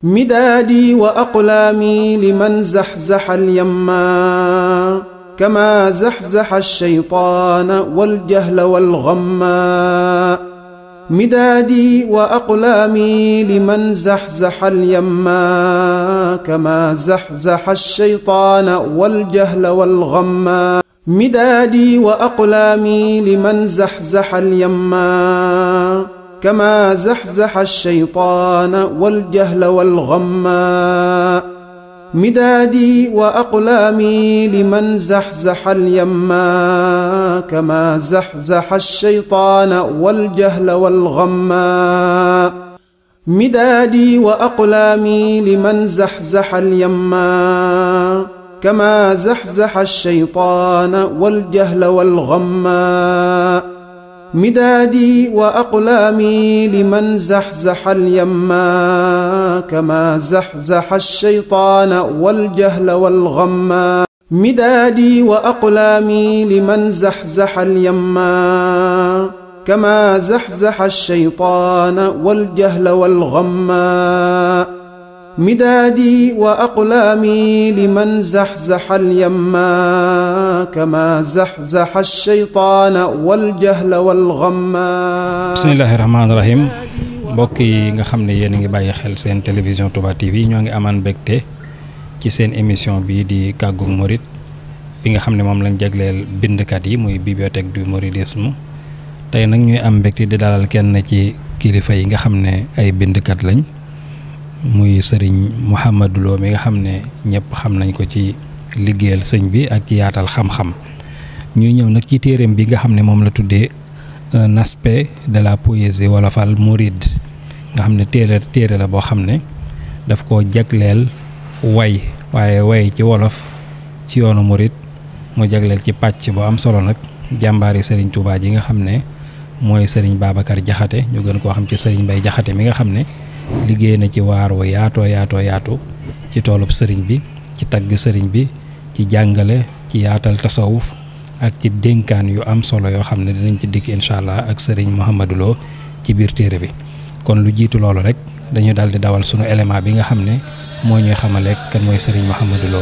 مدادي وأقلامي لمن زحزح اليما كما زحزح الشيطان والجهل والغما مدادي وأقلامي لمن زحزح اليما كما زحزح الشيطان والجهل والغما مدادي وأقلامي لمن زحزح اليما كما زحزح الشيطان والجهل والغما مدادي وأقلامي لمن زحزح اليما كما زحزح الشيطان والجهل والغما مدادي وأقلامي لمن زحزح اليما كما زحزح الشيطان والجهل والغما مدادي وأقلامي لمن زحزح اليما كما زحزح الشيطان والجهل والغما مدادي وأقلامي لمن زحزح اليما كما زحزح الشيطان والجهل والغما مدادي وأقلامي لمن زحزح اليما كما زحزح الشيطان والجهل والغما. bismillaahi rahmaani rahiim. mbokk yi nga xam ne yéen a ngi bàyyi xel seen télévision Touba TV ñoo ngi amaan mbégte ci seen émission bii di kàggug murit bi nga xam ne moom lañ jagleel bindkat yi muy bibliothèque du mouridisme. tey nag ñuy am mbégte di dalal kenn ci kilifa yi nga xam ne ay bindkat lañ. muy sëriñ Mouhamadou Lo mi nga xam ne ñëpp xam nañ ko ci liggéeyal sëñ bi ak ci yaatal xam-xam ñuy ñëw nag ci téereem bi nga xam ne moom la tuddee un aspect de la poésie wolofal mouride nga xam ne téere la boo xam ne daf koo jagleel waaye ci wolof ci yoonu murid mu jagleel ci pàcc bu am solo nag jàmbaari sëriñ Touba ji nga xam ne mooy sëriñ Babacar Jaxate ñu gën koo xam ci sëriñ Mbay Jaxate mi nga xam ne liggéey na ci waar wu yaatu ci toolub sëriñ bi ci tagg sëriñ bi ci jàngale ci yaatal tasawuf ak ci dénkaan yu am solo yoo xam ne dinañ ci dikk incha allah ak sëriñ Mouhamadou Lo ci biir téere bi kon lu jiitu loolu rek dañu daal di dawal sunu élément bi nga xam ne moo ñuy xamale kan mooy sëriñ Mouhamadou Lo.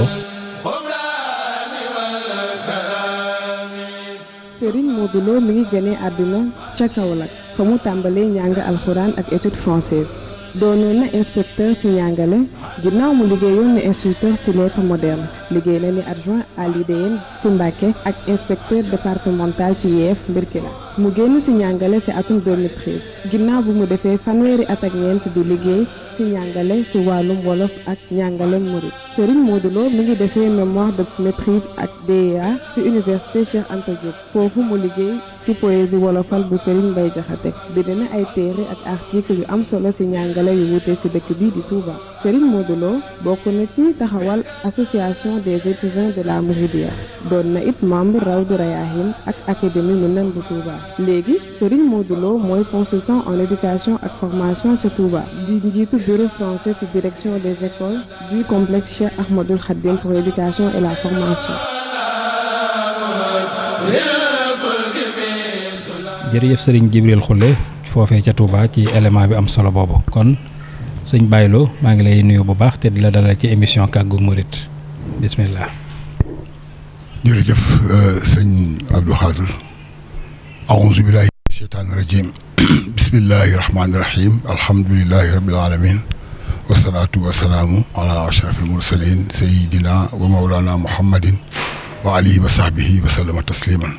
sëriñ Modou Lo mi ngi gënee àdduna ca Kaolack fa mu tàmbalee njàng alxuraan ak étude française doonoon na inspecteur ci njàngale ginnaaw mu liggéeyoon ne instituteur ci lettres modernes liggéey na ni adjoint à l'IDN ci Mbacké ak inspecteur départemental ci Yeef Mbirkila mu génn ci njàngale ci atum 2013 ginnaaw bu mu defee fanweeri at ak ñeent di liggéey ci njàngale ci wàllum wolof ak njàngale murid Serigne Modou Lo mi ngi defee mémoire de maîtrise ak DEA ci université Cheikh Anta Diop foofu mu liggéey ci poésie wolofal bu Serigne Mbay Jaxate bind na ay téere ak article yu am solo ci njàngale yu wute ci dëkk bi di Touba Serigne Modou Lo bokk na ci taxawal association des écrivains de la Mouridia doon na it membre Rawdu Rayaahin ak académie Minane bu Touba léegi Serigne Modou Lo mooy consultant en éducation ak formation ca Touba di njiitu bureau français ci direction des écoles du complexe Cheikh Ahmadoul Khadim pour l'éducation et la formation. jërëjëf sëriñ Jibril Xulle foofee ca Touba ci élément bi am solo boobu kon sëñ Baye Lo maa ngi lay nuyu bu baax te di la dalal ci émission kàggug murit bismillah. jërëjëf sëñ Abdou Khadr aouzu billahi mina sheytaani rajim bismillahi rahmaani rahim alhamdulillahi rabbil alamin wasalaatu wasalaamu ala ashrafil mursalin sayidina wa mawlana muhammadin wa alihi wa sahbihi wa sallama tasliman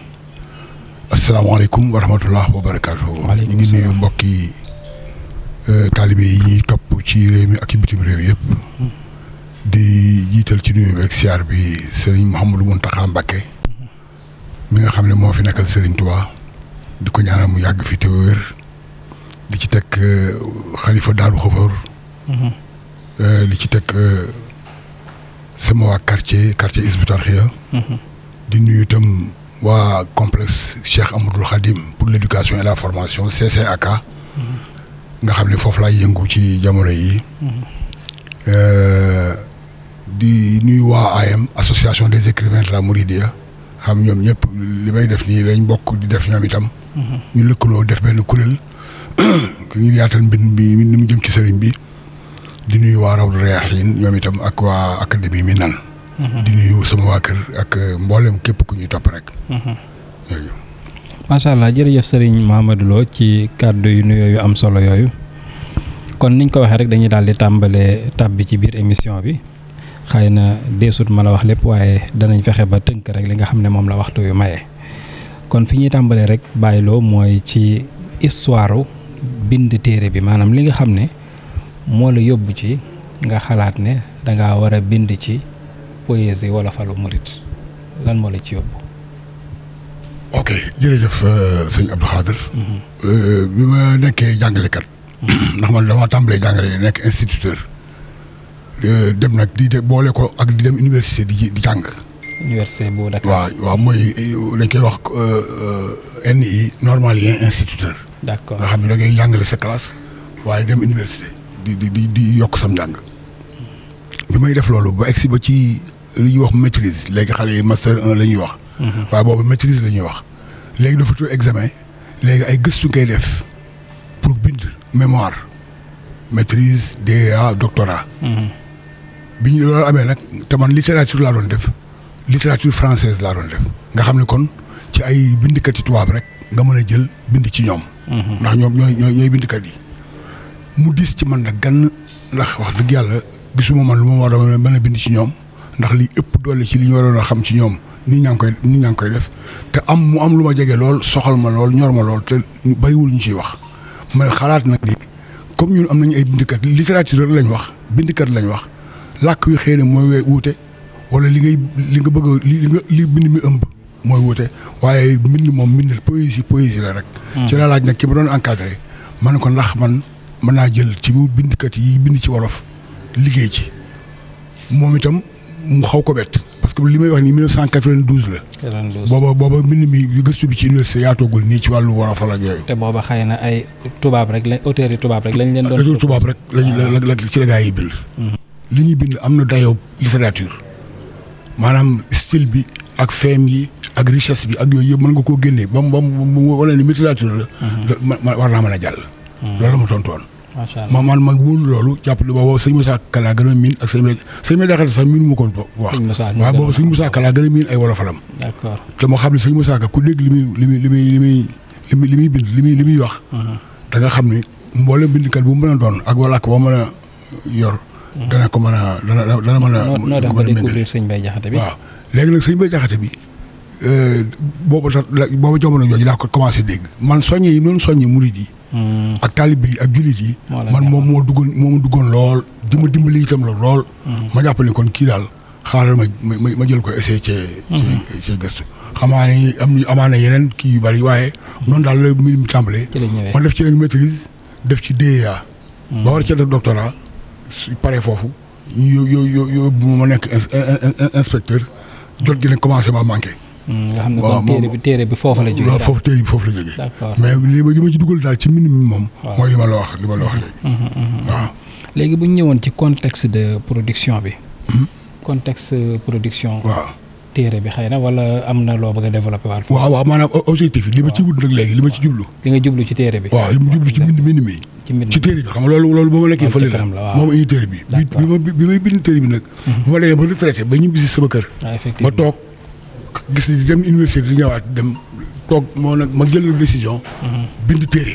asalaamaaleykum wa rahmatullah wa barakaatu. ñu ngi nuyu mbokki taalibe yi ñuy topp ci réew mi ak ci bitim réew yëpp di jiital ci nuyu beeg siyaar bi Serigne Mouhamadou Mountakha Mbacké mi nga xam ne moo fi nekkal Serigne Touba di ko ñaanal mu yàgg fi te wér di ci teg xalifa Daaru Xafoor di ci teg sama waa quartier Hizbut Tarqiyyah di nuyu itam waa complexe Cheikh Ahmadoul Khadim pour l'éducation et la formation CCAK nga xam ne foofu laay yëngu ci jamono yi di nuyu waa AM association des écrivains de la Mouridia xam ñoom ñëpp li may def nii lañ bokk di def ñoom itam ñu lëkkaloo def benn kuréel ngir yaatal mbind mi ni mu jëm ci sëriñ bi di nuyu waa Rawdu Rayaahiin ñoom itam ak waa académie Minane. di nuyu sama waa kër ak mboolem képp ku ñuy topp rek. macha allah jërëjëf Serigne Mouhamadou Lo ci kàddu yu nuyoo yu am solo yooyu kon niñ ko waxee rek dañuy daal di tàmbalee tàbbi ci biir émission bi xëy na deesut ma la wax lépp waaye danañ fexe ba tënk rek li nga xam ne moom la waxtu yu maye. kon fi ñuy tàmbalee rek bàyyiloo mooy ci histoire bind téere bi maanaam li nga xam ne moo la yóbbu ci nga xalaat ne dangaa war a bind ci poésie wala falu murit lan moo la ci yóbbu. ok jërëjëf sëñ Abdou Khadir. bi ma nekkee jàngalekat. ndax man dama tàmbalee jàngale nekk instituteur. dem nag di boole ko ak di dem université di jàng. université bu Dakar. waaw mooy dañ koy wax NI normalien instituteur. d'accord nga xam ne da ngay jàngale sa classe waaye dem université di yokk sam njàng. bi may def loolu ba egsi ba ci li ñuy wax maîtrise léegi xale yi master 1 la ñuy wax. waaye boobu maîtrise la ñuy wax. léegi dafa tudd examen léegi ay gëstu ngay def pour bind mémoire maîtrise DEA doctorat. bi ñu loolu amee nag te man littérature laa doon def littérature française laa doon def nga xam ne kon ci ay bindkat yi tubaab rek nga mën a jël bind ci ñoom. ndax ñoom ñooy bindkat yi. mu diis ci man nag gann ndax wax dëgg yàlla gisuma man lu ma war a mën a bind ci ñoom ndax li ëpp doole ci li ñu waroon a xam ci ñoom nit ñaa ngi koy def te mu am lu ma jege lool soxal ma lool ñor ma lool te bariwul ñu ciy wax ma xalaat nag ni comme ñun am nañu ay bindkat littérature lañ wax bindkat lañ wax làkk wi xëy na mooy wuute wala li nga bëgg li bind mi ëmb mooy wuute waaye mbind moom mbindal poésie la rek. ci la laaj nag ki ma doon encadré ma ne ko ndax man mën naa jël ci bindkat yi bind ci wolof liggéey ci moom itam mu xaw ko bett parce que li may wax nii 1992 la. 92 booba mbind mi gëstu bi ci université yaatoogul nii ci wàllu wolofal ak yooyu. te booba xëy na ay tubaab rek lañ auteurs yi tubaab rek lañ leen doon. auteur tubaab rek la ci la gaa yi bind. li ñuy bind am na dayoo littérature maanaam style bi ak feem yi ak richesse bi ak yooyu yëpp mën nga koo génnee ba mu wala ni littérature la. war naa mën a jàll. loolu la ma tontoon. macha allah man ma wóolu loolu jàppale boobu sëñ Moussa Kala gën a miin ak sëñ Jaxate sax miinu ma ko wax. waaw boobu sëñ Moussa Kala gën a miin ay wolofalam. d'accord te moo xam ne sëñ Moussa Ka ku dégg li muy bind li muy wax. da nga xam ne mboolem bindkat bu mu mën a doon ak wala ak boo mën a yor. dana ko mën a dana mën a. noo def ba découvrir sëñ Bay Jaxate bi. waaw léegi nag sëñ Bay Jaxate bi boobu jamono jooju laa ko commencé dégg man soññe yi noonu soññe murid yi. ak taalib yi ak jullit yi. man moom moo duggoon lool di ma dimbali itam la lool. ma jàpp ne kon kii daal xaaral ma jël ko essayé cee gëstu. xamaa ne amaana yeneen kii yu bari waaye noonu daal la mbir mi tàmbalee. ma def ci nag maîtrise def ci DEA. ba war cee def doctorat su paree foofu ñu yóbbu ma nekk inspecteur jot gi nag commencé ma manqué. nga xam ne kon téere bi foofu la jógee. waaw foofu téere bi foofu la jógee. d'accord mais li ma ci dugal daal ci mbind mi moom. mooy li ma la wax léegi. waaw. léegi bu ñu ñëwoon ci contexte de production bi. contexte production. waaw téere bi xëy na wala am na loo bëgg a développé waat. waaw maanaam objectif yi li ma ci wut nag léegi li ma ci jublu. li nga jublu ci téere bi. waaw li ma jublu ci mbind mi. ci téere bi xam nga loolu ba ma nekkee fële la moom indi téere bi. bi may bind téere bi nag. bu ma demee ba retraité ba ñibbi si sama kër. effectivement ma toog gis ni di dem université di ñëwaat dem toog moo nag ma jël décision. bind téere.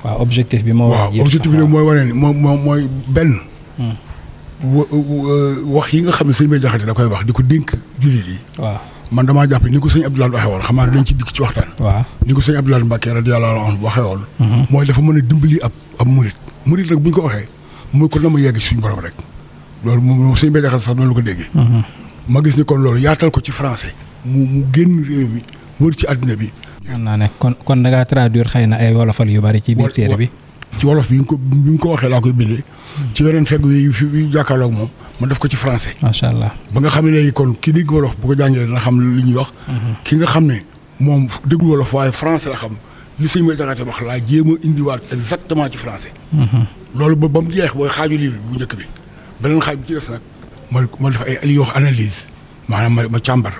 waaw objectif bi moo. waaw objectif bi nag mooy wane ni mooy benn. wax yi nga xam ne sëñ Bay Jaxate da koy wax di ko dénk jullit yi. waaw man damaa jàpp ni ko sëñ Abdoulaye waxee woon xam naa dañ ci dikk ci waxtaan. waaw ni ko sëñ Abdoulaye Mbacke radiyallahu anhu waxee woon. mooy dafa mën a dimbali ab murit. murit nag bu ñu ko waxee mooy ko na ma yegg suñu borom rek loolu moom sëñ Bay Jaxate sax noonu la ko déggee. ma gis ni kon loolu yaatal ko ci français. mu génn réew mi wër ci àddina bi. mën naa ne kon da ngaa traduire xëy na ay wolofal yu bari ci biir téere bi. ci wolof bi mu ko waxee laa koy bindee. ci weneen fegg yi fi jàkkaarloog moom ma def ko ci français. macha allah ba nga xam ne léegi kon ki dégg wolof bu ko jàngee dina xam li ñuy wax. ki nga xam ne moom déglu wolof waaye français la xam li sëñ Bay Jaxate wax laa jéem a indiwaat exactement ci français. loolu ba mu jeex booy xaaju livre bu njëkk bi beneen xaaj bi ci des nag ma def ay li ñuy wax analyse maanaam ma càmbar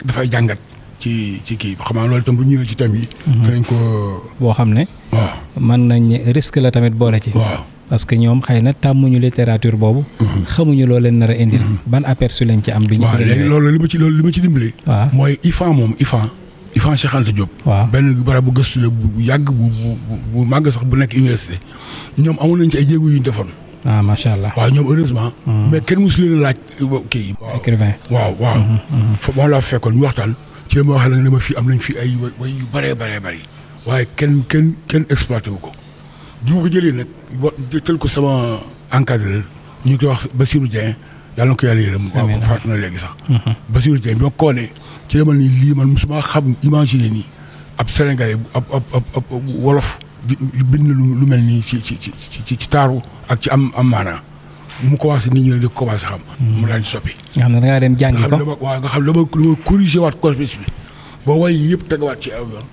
dafay jàngat ci kii xam naa loolu itam bu ñëwee ci thème yi. danañ ko. boo xam ne. waaw mën nañ risque la tamit boole ci. waaw parce que ñoom xëy na tàmmuñu littérature boobu. xamuñu loo leen nar a indil. ban aperçu lañ ci am. bi ñu waaw léegi loolu li ma ci dimbali. waaw mooy IFAN Cheikh Anta Diop. waaw benn barab bu gëstu la bu yàgg bu màgg sax bu nekk université ñoom amoon nañ ci ay jéego yu ñu defoon. ah macha allah waaw ñoom heureusement. mais kenn mosu leen a laaj kii. écrivain waaw. moom laa fekkoon ñu waxtaan ci la ma waxee nag ne ma fii am nañ fi ay way yu bëree bëri waaye kenn exploité wu ko. bi ma ko jëlee nag jël ko sama encadreur ñu koy wax Bassirou Dieng yàlla na ko yàlla yërëm. amiin faatu na léegi sax. Bassirou Dieng bi ma ko wane ci la ma ni lii man mosuma xam imaginer nii ab Sénégalais ab wolof di bind lu mel nii ci taaru ak ci am maanaa mu commencé nit ñi nag di commencé xam. mu daal di soppi. nga xam ne da ngaa dem jàngi ko waaw nga xam ne dama corrigé waat corpus bi boo way yëpp tegawaat ci aw yoon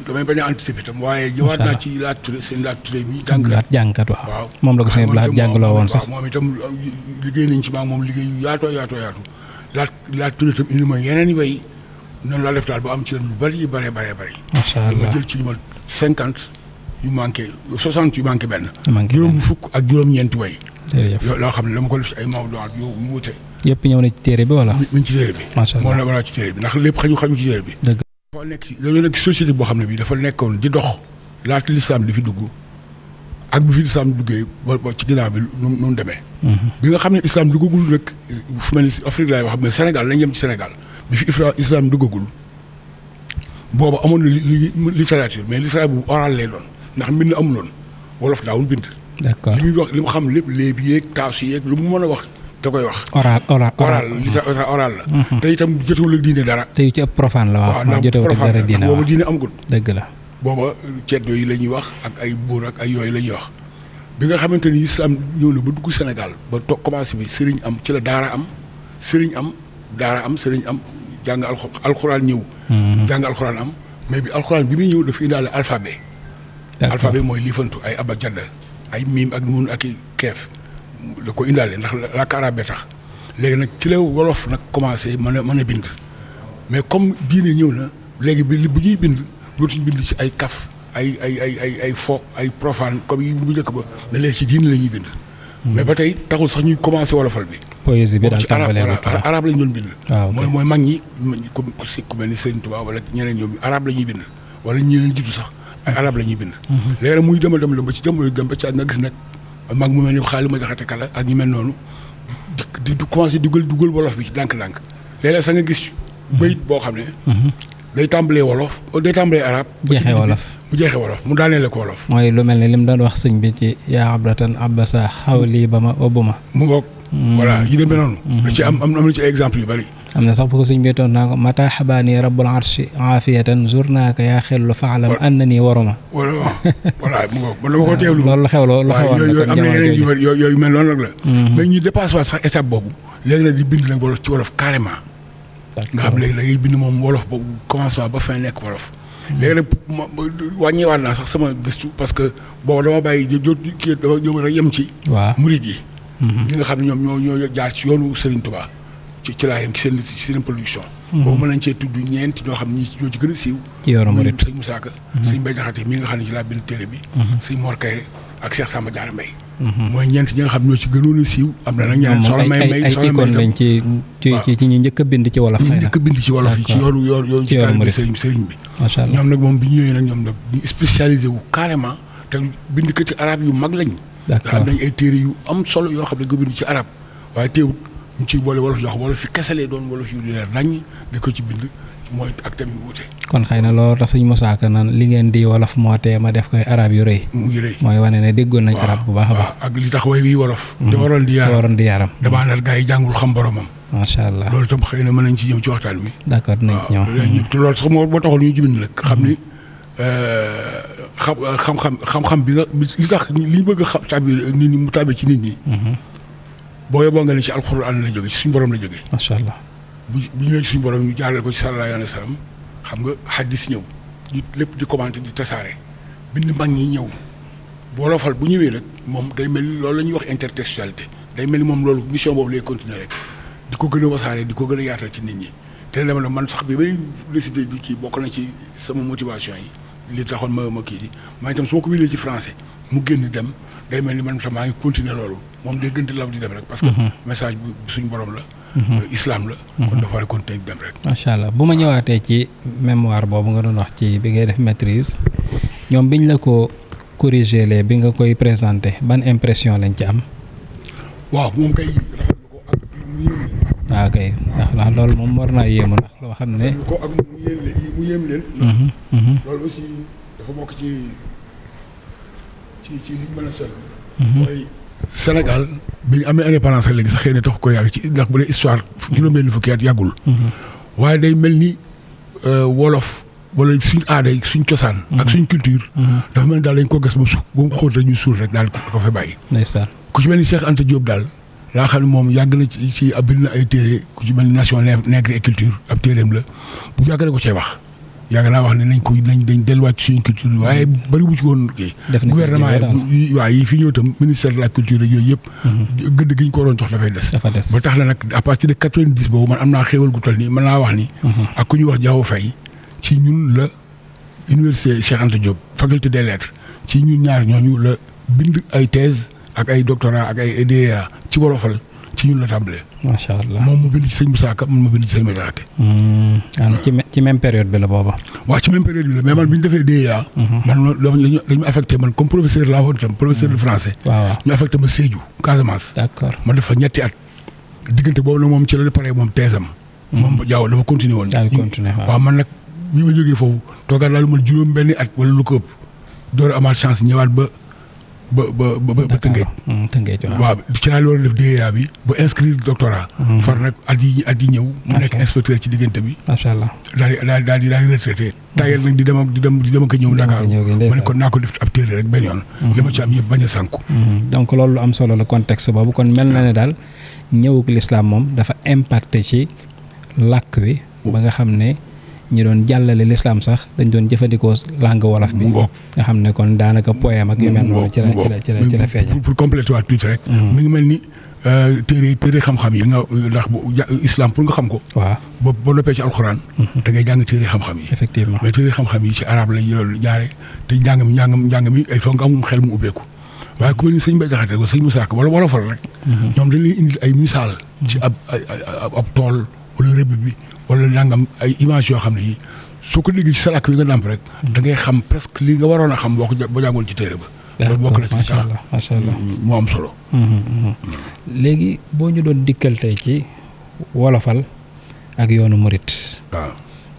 damay bañ a anticiper tam waaye ñëwaat naa ci Laat Touré seen Laat Touré mi jàngkat waaw moom la ko seen Laat jàngloo woon sax moom itam liggéey nañ ci maa moom liggéey yu yaatoo Laat Touré itam indi ma yeneen i way noonu laa def daal ba am ci lu bëri macha allah ma jël ci lu ma 50 yu manqué 60 yu manqué benn juróom fukk ak juróom-ñeenti way yoo loo xam ne dama ko def ci ay mawdu yu wuute yëpp ñëw na ci téere bi wala mi ngi ci téere bi macha allah moo la wala ci téere bi ndax lépp xaju ci téere bi dafa nekk société boo xam ne bii dafa nekkoon di dox laata lislaam di fi dugg ak bi fi lislaam duggee ba ci ginnaaw bi nu demee bi nga xam ne islam duggagul nag fu mel ni Afrique laay wax mais Sénégal lañ yem ci Sénégal bi fi islam duggagul booba amoon na littérature mais littérature bu oral lay doon ndax mbind amuloon wolof daawul bind d'accord li muy wax li mu xam lépp léebi yeeg taasu yeeg lu mu mën a wax da koy wax. oral la. te itam jotewul ak diine dara. te yu ci ëpp profane la waaw. ndax jotewul ak dara diine booba diine amagul. dëgg la. booba ceddo yi la ñuy wax ak ay buur ak ay yooyu la ñuy wax bi nga xamante ni islam ñëw na ba dugg Sénégal ba commencé bi sëriñ am ci la daara am sëriñ am jàng alxuraan ñëw. jàng alxuraan am mais bi alxuraan bi muy ñëw dafa indaale alphabet. alphabet mooy liifantu ay abajada ay miim ak nuun ak i keef. da ko indaale ndax làkk arabe tax léegi nag ci la wolof nag commencé mën a bind mais comme diine ñëw na léegi bi bu ñuy bind dootuñ bind ci ay kaf ay fo ay profane comme yi bu njëkk ba mais léegi ci diine la ñuy bind mais ba tey taxul sax ñuy commencé wolofal bi poésie bi daal tàmbalee arabe lañ doon bind mooy mag ñi ku mel ni Sëriñ Tuubaa wala ñeneen ñoom arabe la ñuy bind wala ñi leen jiitu sax ay arabe la ñuy bind léegi nag muy demal ba ci jamono dem ba ci nga gis nag mag mu mel ni xaalis ma jaxate kala ak ñu mel noonu di commencé dugal wolof bi ci ndànk-ndànk léeg-léeg sax nga gis bayit boo xam ne day tàmbalee wolof day tàmbalee arab mu jeexee wolof mu daanee la ko wolof mooy lu mel ne li mu doon wax sëñ bi ci yaa abratan abasa xawli ba ma obbu ma mu ngoog voilà yi demee noonu da ci am na ci ay exemple yu bari am na sax bu ko sëñ bi toon naa ko mata xabaani rabbul arshi aafiyatan zurnaaka yaa xellu faalam anna nii waruma voilà mu ngoog man dama ko teewlu loolu xewloo lu xewoon yooyu am na yeneen yu bari yooyu mel noonu nag la mais ñu dépassé waat sax étape boobu léegi nag di bind nag wolof ci wolof carrément nga xam léegi da ngay bind moom wolof boobu commencement ba fin nekk wolof léegi nag wàññeewaat naa sax sama gëstu parce que boobu dama bàyyi kii dama ñëw rek yem ci murid yi ñi nga xam ne ñoom ñoo jaar ci yoonu Serigne Touba ci laa yem ci seen production boobu mën nañ cee tudd ñeent ñoo xam ne ñoo ci gën a siiw ci yoonu murid sëñ Moussa Ka sëñ Mbaye Jaxate mi nga xam ne ci laa bind téere bi sëñ Mor Kaye ak Cheikh Samba Diarra Mbaye mooy ñeent ñi nga xam ne ñoo ci gënoon a siiw am na nag ñaan soxla may icône lañ ci ñi njëkk a bind ci wolof ñi njëkk a bind ci wolof yi ci yoonu ci taal bi sëriñ bi macha allah ñoom nag moom bi ñu ñëwee nag ñoom nag ñu spécialisé wu carrément te bind ko ci arab yu mag lañ nga xam nañ ay téere yu am solo yoo xam ne nga bind ci arab waaye teewut ñu ciy boole wolof yoo xam wolof fi kesalee doon wolof yu leer naññ di ko ci bind mooy ak tamit wuute kon xëy na loolu tax sëñ Moussa Ka naan li ngeen di wolof moo tee ma def koy arab yu rëy mooy wane ne déggoon nañ arab bu baax a baax ak li tax way wi wolof te waroon di yaram damaa nar gaa yi jàngul xam boromam macha allah loolu tam xëy na mën nañ ci ñëw ci waxtaan bi d'accord nañ ci ñëw te loolu sax moo taxoon ñu ci bind nag xam ni xam-xam bi nga li tax li ñu bëgg a tàbbi nit ñi mu tàbbi ci nit ñi boo yóbboo nga ne ci alxuraan la jóge ci suñu borom la jóge macha allah bu ñëwee ci suñu borom ñu jaarale ko ci sallallahu alayhi wa sallam xam nga xaddis ñëw ñu lépp di commenté di tasaare bind mag ñi ñëw wolofal bu ñëwee nag moom day mel ni loolu la ñuy wax intertextualité day mel ni moom loolu mission boobu lay continuer rek di ko gën a wasaare di ko gën a yaatal ci nit ñi te dama ne man sax bi may décidé di kii bokk na ci sama motivation yi li taxoon ma kii di man itam su ma ko bindee ci français mu génn dem day mel ni man tam maa ngi continuer loolu moom day gën di law di dem rek. parce que message bu suñu borom la. islam la. kon dafa war a continuer di dem rek. macha allah bu ma ñëwaatee ci mémoire boobu nga doon wax ci bi ngay def maîtrise ñoom biñ la ko corriger lee bi nga koy présenté ban impression lañ ci am. waaw moom kay rafetlu ko ak mu yéem leen. waaw kay ndax loolu moom war naa yéemu ndax loo xam ne. ko ak mu yéem leen. loolu aussi dafa bokk ci liñ mën a seetlu. mooy Sénégal bi ñu amee indépendance léegi sax xëy na tax ko yàgg ci ndax bu dee histoire juróom-benn fukki at yàggul. waaye day mel ni wolof wala suñ aada yi suñ cosaan. ak suñ culture. dafa mel ni daal dañ ko gas ba mu xóot rek ñu suul rek daal ko fa bàyyi. ndeysaan ku ci mel ni Cheikh Anta Diop daal laa xam ne moom yàgg na ci bind na ay téere ku ci mel ni nation nègre et culture ab téereem la bu yàgg na ko cee wax. yàgg naa wax ne dañ delluwaat ci suñu culture waaye bëri bu ci woon kii. gouvernement yi fi ñëw itam ministère de la culture ak yooyu yëpp. gëdd gi ñu ko waroon jox dafay des. ba tax na nag à partir de 90 boobu man am naa xéewal gu toll nii mën naa wax ni. ak ku ñuy wax Diaw Faye ci ñun la université Cheikh Anta Diop faculté des lettres ci ñun ñaar ñooñu la bind ay thèse ak ay doctorat ak ay DEA ci wolofal ci ñun la tàmbalee. macha allah moom mu bind ci sëñ Moussa Ka man ma bind ci sëñ Madiakhate. ci même période bi la booba. waaw ci même période bi la mais man bi ñu defee DEA. man dañu ma affecté man comme professeur laa woon itam professeur de français. waaw ñu affecté ma Sédhiou Casamance. d'accord ma def fa ñetti at. diggante boobu nag moom ci la paree moom thèse am. moom Diaw dafa continuer woon. waaw man nag bi ma jógee foofu toogaat daal ma juróom benni at wala lu ko ëpp door a amaat chance ñëwaat ba Tëngéej. Tëngéej waaw ci laa war a def DEA bi ba inscrire doctorat. far nag at yi ñëw. mu nekk inspecteur ci diggante bi. macha allah daal di retraité. tayel nag di dem ak ñëw Dakar ma ne kon naa ko def ab téere rek benn yoon. li ma ci am yëpp bañ a sànku. donc loolu lu am solo la contexte boobu kon mel na ne daal ñëwug l'islam moom dafa impacté ci làkk wi ba nga xam ne ñi doon jàllale l'islam sax dañ doon jëfandikoo langue wolof bi nga xam ne kon daanaka poème ak yu mel noonu ci la feeña pour compléter waat tuuti rek mi ngi mel ni téere xam-xam yi nga ndax islam pour nga xam ko waaw boo noppee ci alxuraan da ngay jàng téere xam-xam yi effectivement mais téere xam-xam yi ci arabe lañ loolu jaare te njàng mi ay foog nga am xel mu ubbeeku waaye ku mel ni sëñ Bay Jaxate ko sëñ Musaa Ka wala wolofal rek ñoom dañ lay indil ay misaal ci ab tool wala rëbb bi wala nangam ay image yoo xam ne yi soo ko déggee ci sa làkk bi nga nàmp rek da ngay xam presque li nga waroon a xam boo jàngoon ci téere ba. loolu bokk na ci macha allah moo am solo. léegi boo ñu doon dikkal tey ci wolofal ak yoonu murit. waaw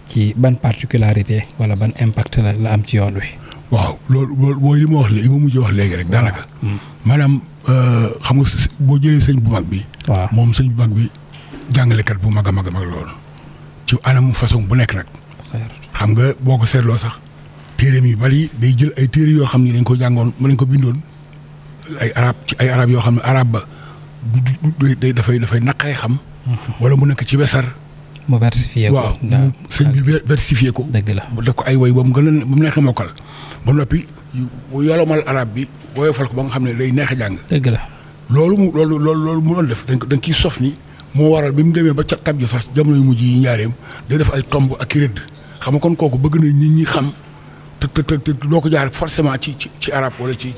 ci ban particularité wala ban impact la am ci yoon wi. waaw loolu mooy li ma wax léegi li ma mujj wax léegi rek daanaka. maanaam xam nga boo jëlee sëñ bu mag bi. waaw moom sëñ bu mag bi jàngalekat bu mag a mag a mag loolu. ci anam façon bu nekk nag. xam nga boo ko seetloo sax téereem yu bari day jël ay téere yoo xam ne dañ ko jàngoon mu lañ ko bindoon ay arab yoo xam ne arab ba du dafay naqaree xam. wala mu nekk ci wesar. mu versifié ko waaw mu sëñ bi versifié ko. dëgg la mu def ko ay woy ba mu neexee mokkal ba noppi yolomal arab bi woyofal ko ba nga xam ne day neex a jàng. dëgg la loolu mu doon def dañ ciy sof ni moo waral bi mu demee ba ca tab ji sax jamono yu mujj yi njaareem day def ay tomb ak i rëdd xam nga kon kooku bëgg na nit ñi xam te doo ko jaar forcément ci arab wala ci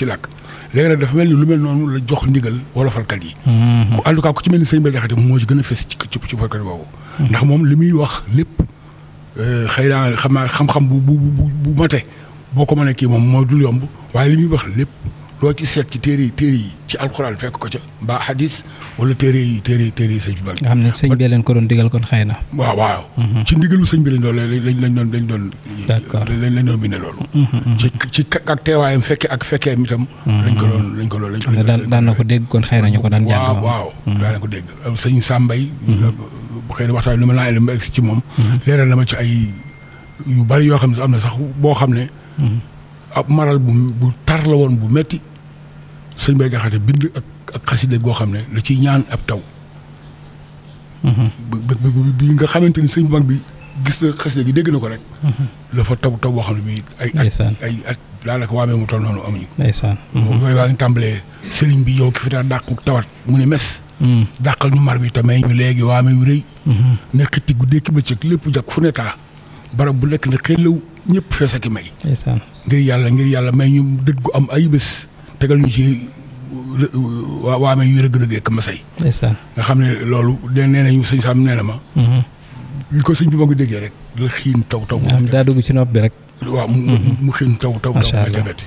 làkk léegi nag dafa mel ni lu mel noonu la jox ndigal wolofalkat yi. en tout cas ku ci mel ni sëñ Bay Jaxate moo ci gën a fës ci folkat boobu. ndax moom li muy wax lépp xëy na xam-xam bu mate boo ko mënee kii moom moo dul yomb waaye li muy wax lépp. loo ci seet ci téere yi ci alxuraan fekk ko ca mbaa hadis wala téere yi sëñ bi. nga xam ne sëñ bi leen ko doon digal kon xëy na. waaw. ci ndigalu sëñ bi lañ doon. d'accord lañ doon bindee loolu. ci ak teewaayam fekkee itam. lañ ko doon. daan na ko dégg kon xëy na ñu ko daan jàng. waaw daan na ko dégg sëñ Sambay. xëy na waxtaan bi ma laa leen ba egg ci moom. leeral na ma ci ay yu bari yoo xam ne am na sax boo xam ne. ab maral bu tar la woon bu metti sëñ Bay Jaxate bind ak xaside goo xam ne la ciy ñaan ab taw. bi nga xamante ni sëñ bu mag bi gis na xaside gi dégg na ko rek. la fa taw boo xam ne bii ay at daanaka waamee mu toll noonu amuñu. ndeysaan. mooy waa ngi tàmbalee sëriñ bi yow ki fi daan dàqu tawat mu ne mes. dàqal ñu mar bi te may ñu léegi waame yu rëy. ne xitti guddee ki bëccëg lépp jàkk fu ne taa barab bu nekk ne xellaw ñëpp fees ak i may. ngir yàlla may ñu dët gu am ay bés tegal ñu ci waame yu rëgg-rëggee ka masay nga xam ne loolu nee nañu sëñ Sam nee na ma bi ko sëñ bi ma ko déggee rek la xiin taw daa dugg ci nopp bi rek waaw mu xiin taw métti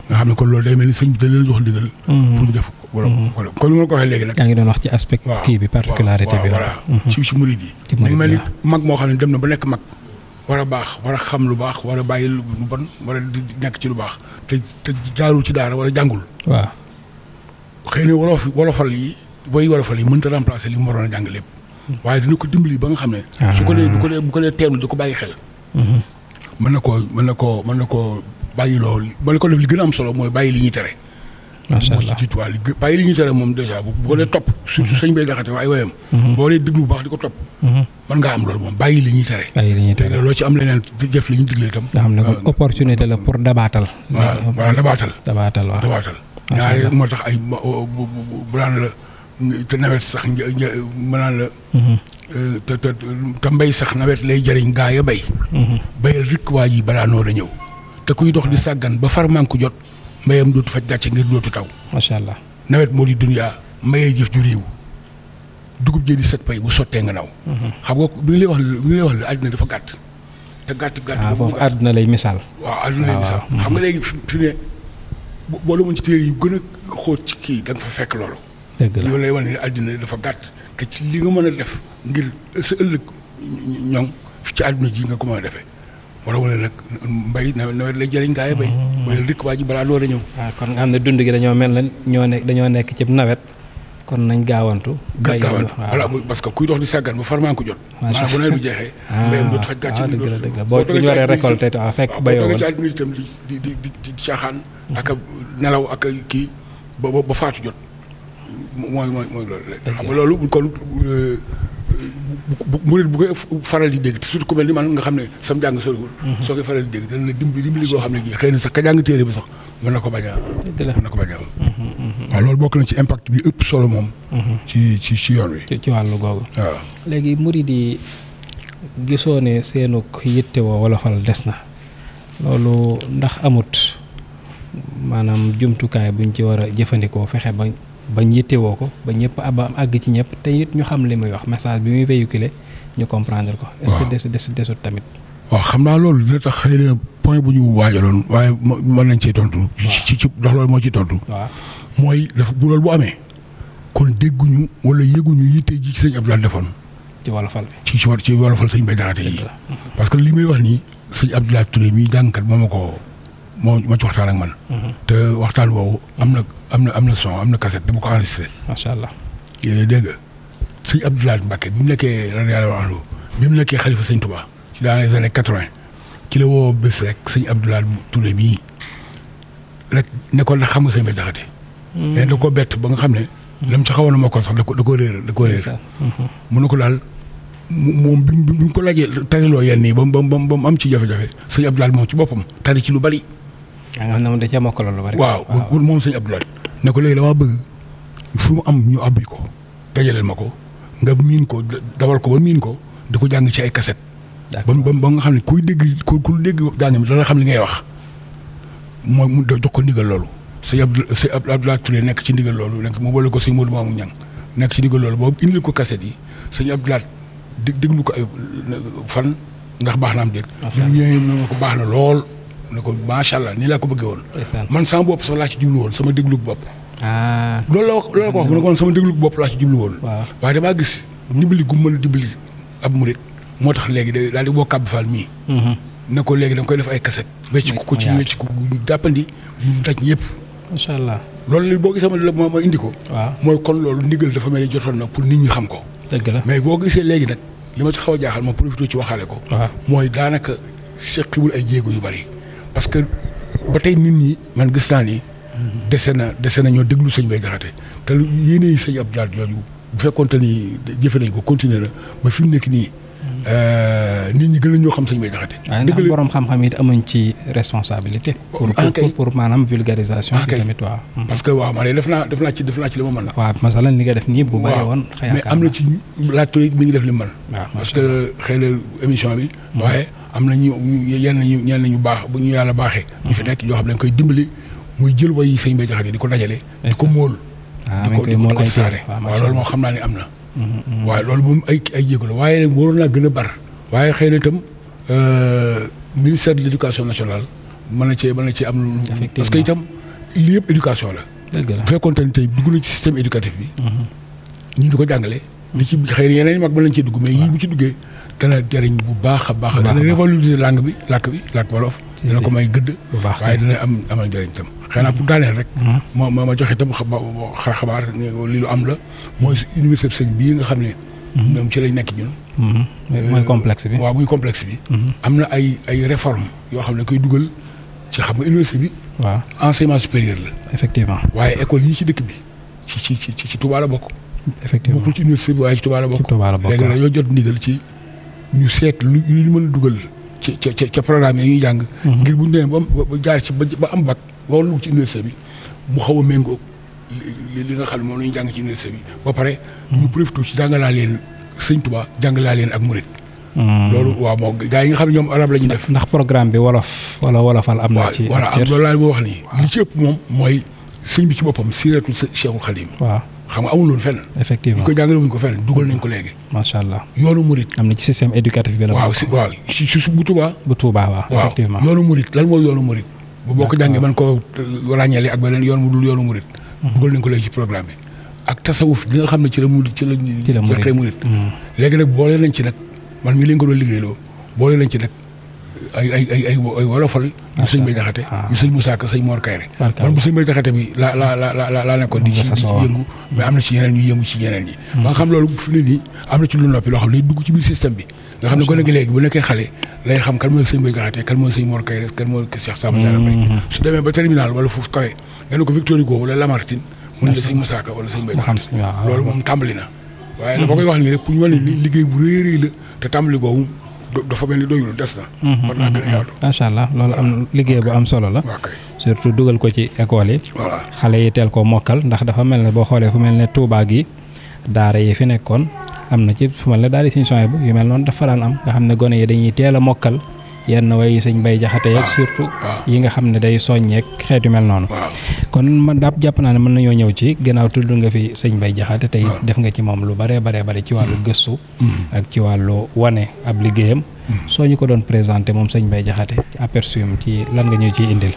nga xam ne kon loolu day mel ni sëñ bi da leen jox ndigal pour ñu def wala kon li ma ko waxee léegi nag yaa ngi doon wax ci aspect kii bi particularité bi voilà ci murid yi ngi mel ni mag moo xam ne dem na ba nekk mag war a baax war a xam lu baax war a bàyyi lu bon war a di nekk ci lu baax te jaarul ci daara wala jàngul waaw xëy na wolofal yi mënta remplacer li mu waroon a jàng lépp waaye dina ko dimbali ba nga xam ne su ko dee bu ko dee teewlu di ko bàyyi xel mën na koo bàyyi loolu mën na ko def li gën a am solo mooy bàyyi li ñuy tere macha allah ci jiituwaay bàyyi li ñuy tere moom dèjà bu ko dee topp surtout sëñ Bay Jaxate ay wayam boo dee déglu bu baax di ko topp mën ngaa am loolu moom bàyyi li ñuy tere te loo ci am leneen jëf li ñu diglee itam nga xam ne comme opportunité la pour dabaatal waaw dabaatal ñaare moo tax ay bu daan la te nawet sax ma naan la te mbay sax nawet lay jëriñ gaa ya bay bayal rikk waa ji balaa noor a ñëw te kuy dox di sàggan ba far manku jot mbayam dootu faj gàcce ngir dootu taw macha allah nawet moo di duniyaa mbayee jëf ju réew dugub jee di sëg pay bu sottee nga naw xam nga bi nga lay wax la àddina dafa gàtt te gàtt foofu àdduna lay misaal waaw àdduna lay misaal xam nga léegi fi ne boo demoon ci téere yu gën a xóot ci kii da nga fa fekk loolu loolu lay wane ne àddina dafa gàtt te ci li nga mën a def ngir sa ëllëg ñoŋ fi ci àdduna ji nga ko mën a defee war a wane nag mbay nawet lay jëriñ gaa yi bay wala rikk waa ji balaa loor a ñëw kon nga xam ne dund gi dañoo mel ne dañoo nekk ci nawet kon nañ gaawantu voilà parce que kuy dox di sàggan ba farmaan ko jot maanaam bu nawet bu jeexee mbayam dootu faj gàcce dëgg la boo ñu waree récolté waaw fekk bayoo woon ci àdduna itam di caaxaan ak nelaw ak kii ba faatu jot mooy loolu xam nga loolu kon murid bu koy faral di dégg surtout ku mel ni man nga xam ne sam jàng soriwul soo koy faral di dégg dana la dimbali goo xam ne gi xëy na sax ka jàng téere bi sax mën na ko bañ a am waaw loolu bokk na ci impact bi ëpp solo moom ci yoon wi ci wàllu googu waaw léegi murid yi gisoo ne seenu yittewoo wolofal des na loolu ndax amut maanaam jumtukaay buñ ci war a jëfandikoo fexe bañ yittewoo ko ba ñëpp àgg ci ñëpp te it ñu xam li muy wax message bi muy véhiculer ñu comprendre ko est-ce que desut tamit waaw xam naa loolu dina tax xëy na point bu ñu waajaloon waaye mën nañ cee tontu ci ndax loolu moo ci tontu waaw mooy dafa bu loolu bu amee kon dégguñu wala yëguñu yitte ji ci sëñ Abdoulaye defoon ci wolofal bi ci wolofal sëñ Bay Jaxate yi parce que li may wax nii sëñ Abdoulaye Touré mii jàngkat moo ci waxtaan ak man te waxtaan boobu am na son am na cassette dama ko enregistré macha allah dégg nga sëñ Abdoulaye Mbacke bi mu nekkee radiyallahu anhu bi mu nekkee xalifa sëñ Touba ci dans les années 80 ci la woo bés rek sëñ Abdoulaye Touré mii rek nekkoon na xam nga sëñ Bay Jaxate mais da koo bett ba nga xam ne lam ci xawoon na moo ko sax da ko réer mu ne ko daal moom bi mu ko laajee tariloo yenn nii ba mu am ci jafe-jafe sëñ Abdoulaye moom ci boppam tari ci lu bari nga xam ne moom da cee mokkal lu bari waaw moom sëñ Abdoulaye ne ko léegi damaa bëgg fu mu am ñu abbi ko dajaleel ma ko nga miin ko dawal ko ba miin ko di ko jàng ci ay cassette ba nga xam ne kuy dégg ku dégg jàng mi dana xam li ngay wax mooy mu jox ko ndigal loolu sëñ Abdoulaye Touré nekk ci ndigal loolu nekk mu boole ko sëñ Modou Mamoun Niang nekk ci ndigal loolu boobu indil ko cassette yi sëñ Abdoulaye déglu ko ay fan ndax baax na am déet ñëwee na ko baax na lool ne ko macha allah nii laa ko bëggee woon man sama bopp sax laa ci jublu woon sama déglu bopp loolu la ko wax mu ne ko sama déglu bopp laa ci jublu woon waaye damaa gis ndimbali gu mën a dimbali ab murit moo tax léegi daal di boo kàbb faal mii ne ko léegi da nga koy def ay cassette wecc ko ci wecc ko jàppandi mu daj ñëpp macha allah loolu li boo gisee ma indi ko mooy kon loolu ndigal dafa mel ni jotoon na pour nit ñi xam ko dëgg la mais boo gisee léegi nag li ma ci xaw a jaaxal ma profité ci waxaale ko mooy daanaka seqiwul ay jéego yu bari parce que ba tey nit ñi man gis naa ni dese na ñoo déglu sëñ Bay Jaxate te yéene yi sëñ Abdoulaye jooju bu fekkoonte ni jëfe nañ ko continuer na ba fi mu nekk nii nit ñi gën a ñoo xam sëñ Bay Jaxate dëgg la borom xam-xam it amuñ ci responsabilité pour maanaam vulgarisation bi tamit waaw parce que waaw man def naa ci li ma mën waaw masalan li nga def nii bu bari woon mais am na ci laaj Touré mi ngi def li mu mën parce que xëy na émission bi waaye am na ñenn ñu baax bu ñu yàlla baaxee ñu fi nekk yoo xam ne dañ koy dimbali muy jël way yi sëñ Bay Jaxate di ko dajale di ko móol di ko tasaare waaw loolu moo xam naa ne am na waaye loolu moom ay jéego la waaye nag waroon naa gën a bar waaye xëy na itam ministère de l'éducation nationale mën na cee am parce que itam lii yëpp éducation la bu fekkoon te ni tey dugg na ci système éducatif bi ñu di ko jàngale li ci xëy na yeneen mag mën nañ cee dugg mais yii bu ci duggee dana jëriñ bu baax a baax dana révaloriser làkk wolof dana ko may gëdd waaye dana amal njëriñ itam xëy naa pour daaneel rek ma joxe itam xabaar li lu am la mooy université sëñ bii nga xam ne ñoom ci lañ nekk ñun mooy complexe bi waaw muy complexe bi am na ay réforme yoo xam ne koy dugal ci xam nga université bi waaw enseignement supérieur la effectivement waaye école yi ci dëkk bi ci Touba la bokk effectivement bokkul ci université bi waaye ci Touba la bokk léegi nag yoo jot ndigal ci ñu seet lu ñu mën a dugal ca programme yi ñuy jàng ngir bu ñu demee ba jaar ci ba am bac ba dugg ci université bi mu xaw a méngoo li nga xam ne moom la ñu jàng ci université bi ba pare ñu profité ci jàngalaa leen sëñ Touba jàngalaa leen ak murit loolu waaw moo gars yi nga xam ne ñoom arab la ñuy def ndax programme bi wolof wala wolofal am na ci voilà am loolu laa moo wax nii li ci ëpp moom mooy sëñ bi ci boppam siiratu Cheikhul Khadim waaw xam nga amul woon fenn effectivement ñu ko jàngale wuñ ko fenn dugal nañ ko léegi macha allah yoonu murit am na ci système éducatif bi la waaw si bu Touba waaw effectivement yoonu murit lan mooy yoonu murit bu boo ko jàngee man ko ràññale ak beneen yoon mu dul yoonu murit dugal nañ ko léegi ci programme bi ak tasawuf bi nga xam ne ci la murit léegi nag boole nañ ci nag man mii lañ ko doon liggéeyloo boole nañ ci nag ay wolofal yu sëñ Bay Jaxate yu sëñ Moussa Ka sëñ Mor Kayre man bu sëñ Bay Jaxate bi la nekkoon di ci yëngu mais am na ci ñeneen ñu yëngu ci ñeneen ñi ba nga xam loolu fi ne nii am na ci lu noppi loo xam ne dugg ci biir système bi nga xam ne gone gi léegi bu nekkee xale lay xam kan mooy sëñ Bay Jaxate kan mooy sëñ Mor Kayre kan mooy Cheikh Samba Diarra Mbaye su demee ba terminal wala foofu kawe nga ne ko Victor Hugo wala Lamartine mun la sëñ Moussa Ka wala sëñ Bay Jaxate loolu moom tàmbali na waaye dama koy wax nii rek pour ñu wane ni liggéey bu réy la te tàmbali googu dafa mel ni doyul des na. war naa gën a yaatu. macha allah loolu am liggéey bu am solo la. surtout dugal ko ci école yi. voilà xale yi teel koo mokkal ndax dafa mel ne boo xoolee fu mel ne Touba gi daara yi fi nekkoon am na ci fu mel ne daara Sëñ Suhaybu bu yu mel noonu dafa daan am nga xam ne gone yi dañuy teel a mokkal yenn way sëñ Bay Jaxate yeeg surtout yi nga xam ne day soññeek xeetu mel noonu. kon man daal jàpp naa ne mën nañoo ñëw ci gannaaw tudd nga fi sëñ Bay Jaxate tey def nga ci moom lu bare ci wàllu gëstu ak ci wàllu wane ab liggéeyam soo ñu ko doon présenté moom sëñ Bay Jaxate ci aperçu ci lan nga ñëw ciy indil.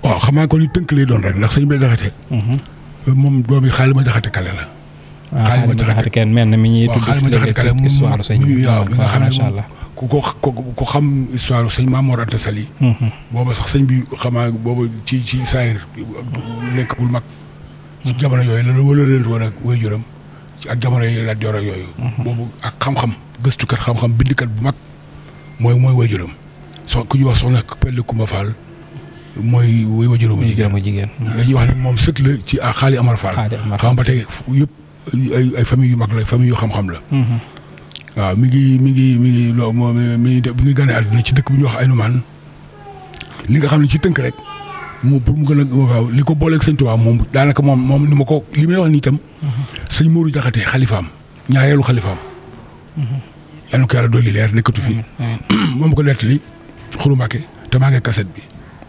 waaw xam naa ko li tënk lay doon rek ndax sëñ Bay Jaxate moom doomi Xaalima Jaxate Kale la. Xaalima Jaxate kenn mel na mi ñuy tudd léegi histoire sëñ bi waaw bi nga xam macha ne allah ku xam histoire sëñ Maam Mor Anta Sali booba sax sëñ bi xamaa booba ci saayir nekk bul mag ci jamono yooyu la wala leen woon ak waajuram ak jamono yooyu la joor ak yooyu boobu ak xam-xam gëstukat xam-xam bindikat bu mag mooy waajuram ku ñuy wax soxna Pelle Kumba Fall mooy waajuramu jigéen dañuy wax ne moom sët la ci Xaali Amar Fall xam ba tey yëpp ay famille yu mag la famille yu xam-xam la waaw mi ngi loo moom mi ngi gane àdduna ci dëkk bu ñuy wax Aynoumane li nga xam ne ci tënk rek mu pour mu gën a waaw li ko booleeg sëñ Tuubaa moom daanaka moom ni ma ko li may wax nii itam sëñ Mourou Jaxate xalifaam ñaareelu xalifaam yal na ko yàlla dolli leer nekkatu fi moom ko nettali Xuru Mbàkke te maa ngi kaset bi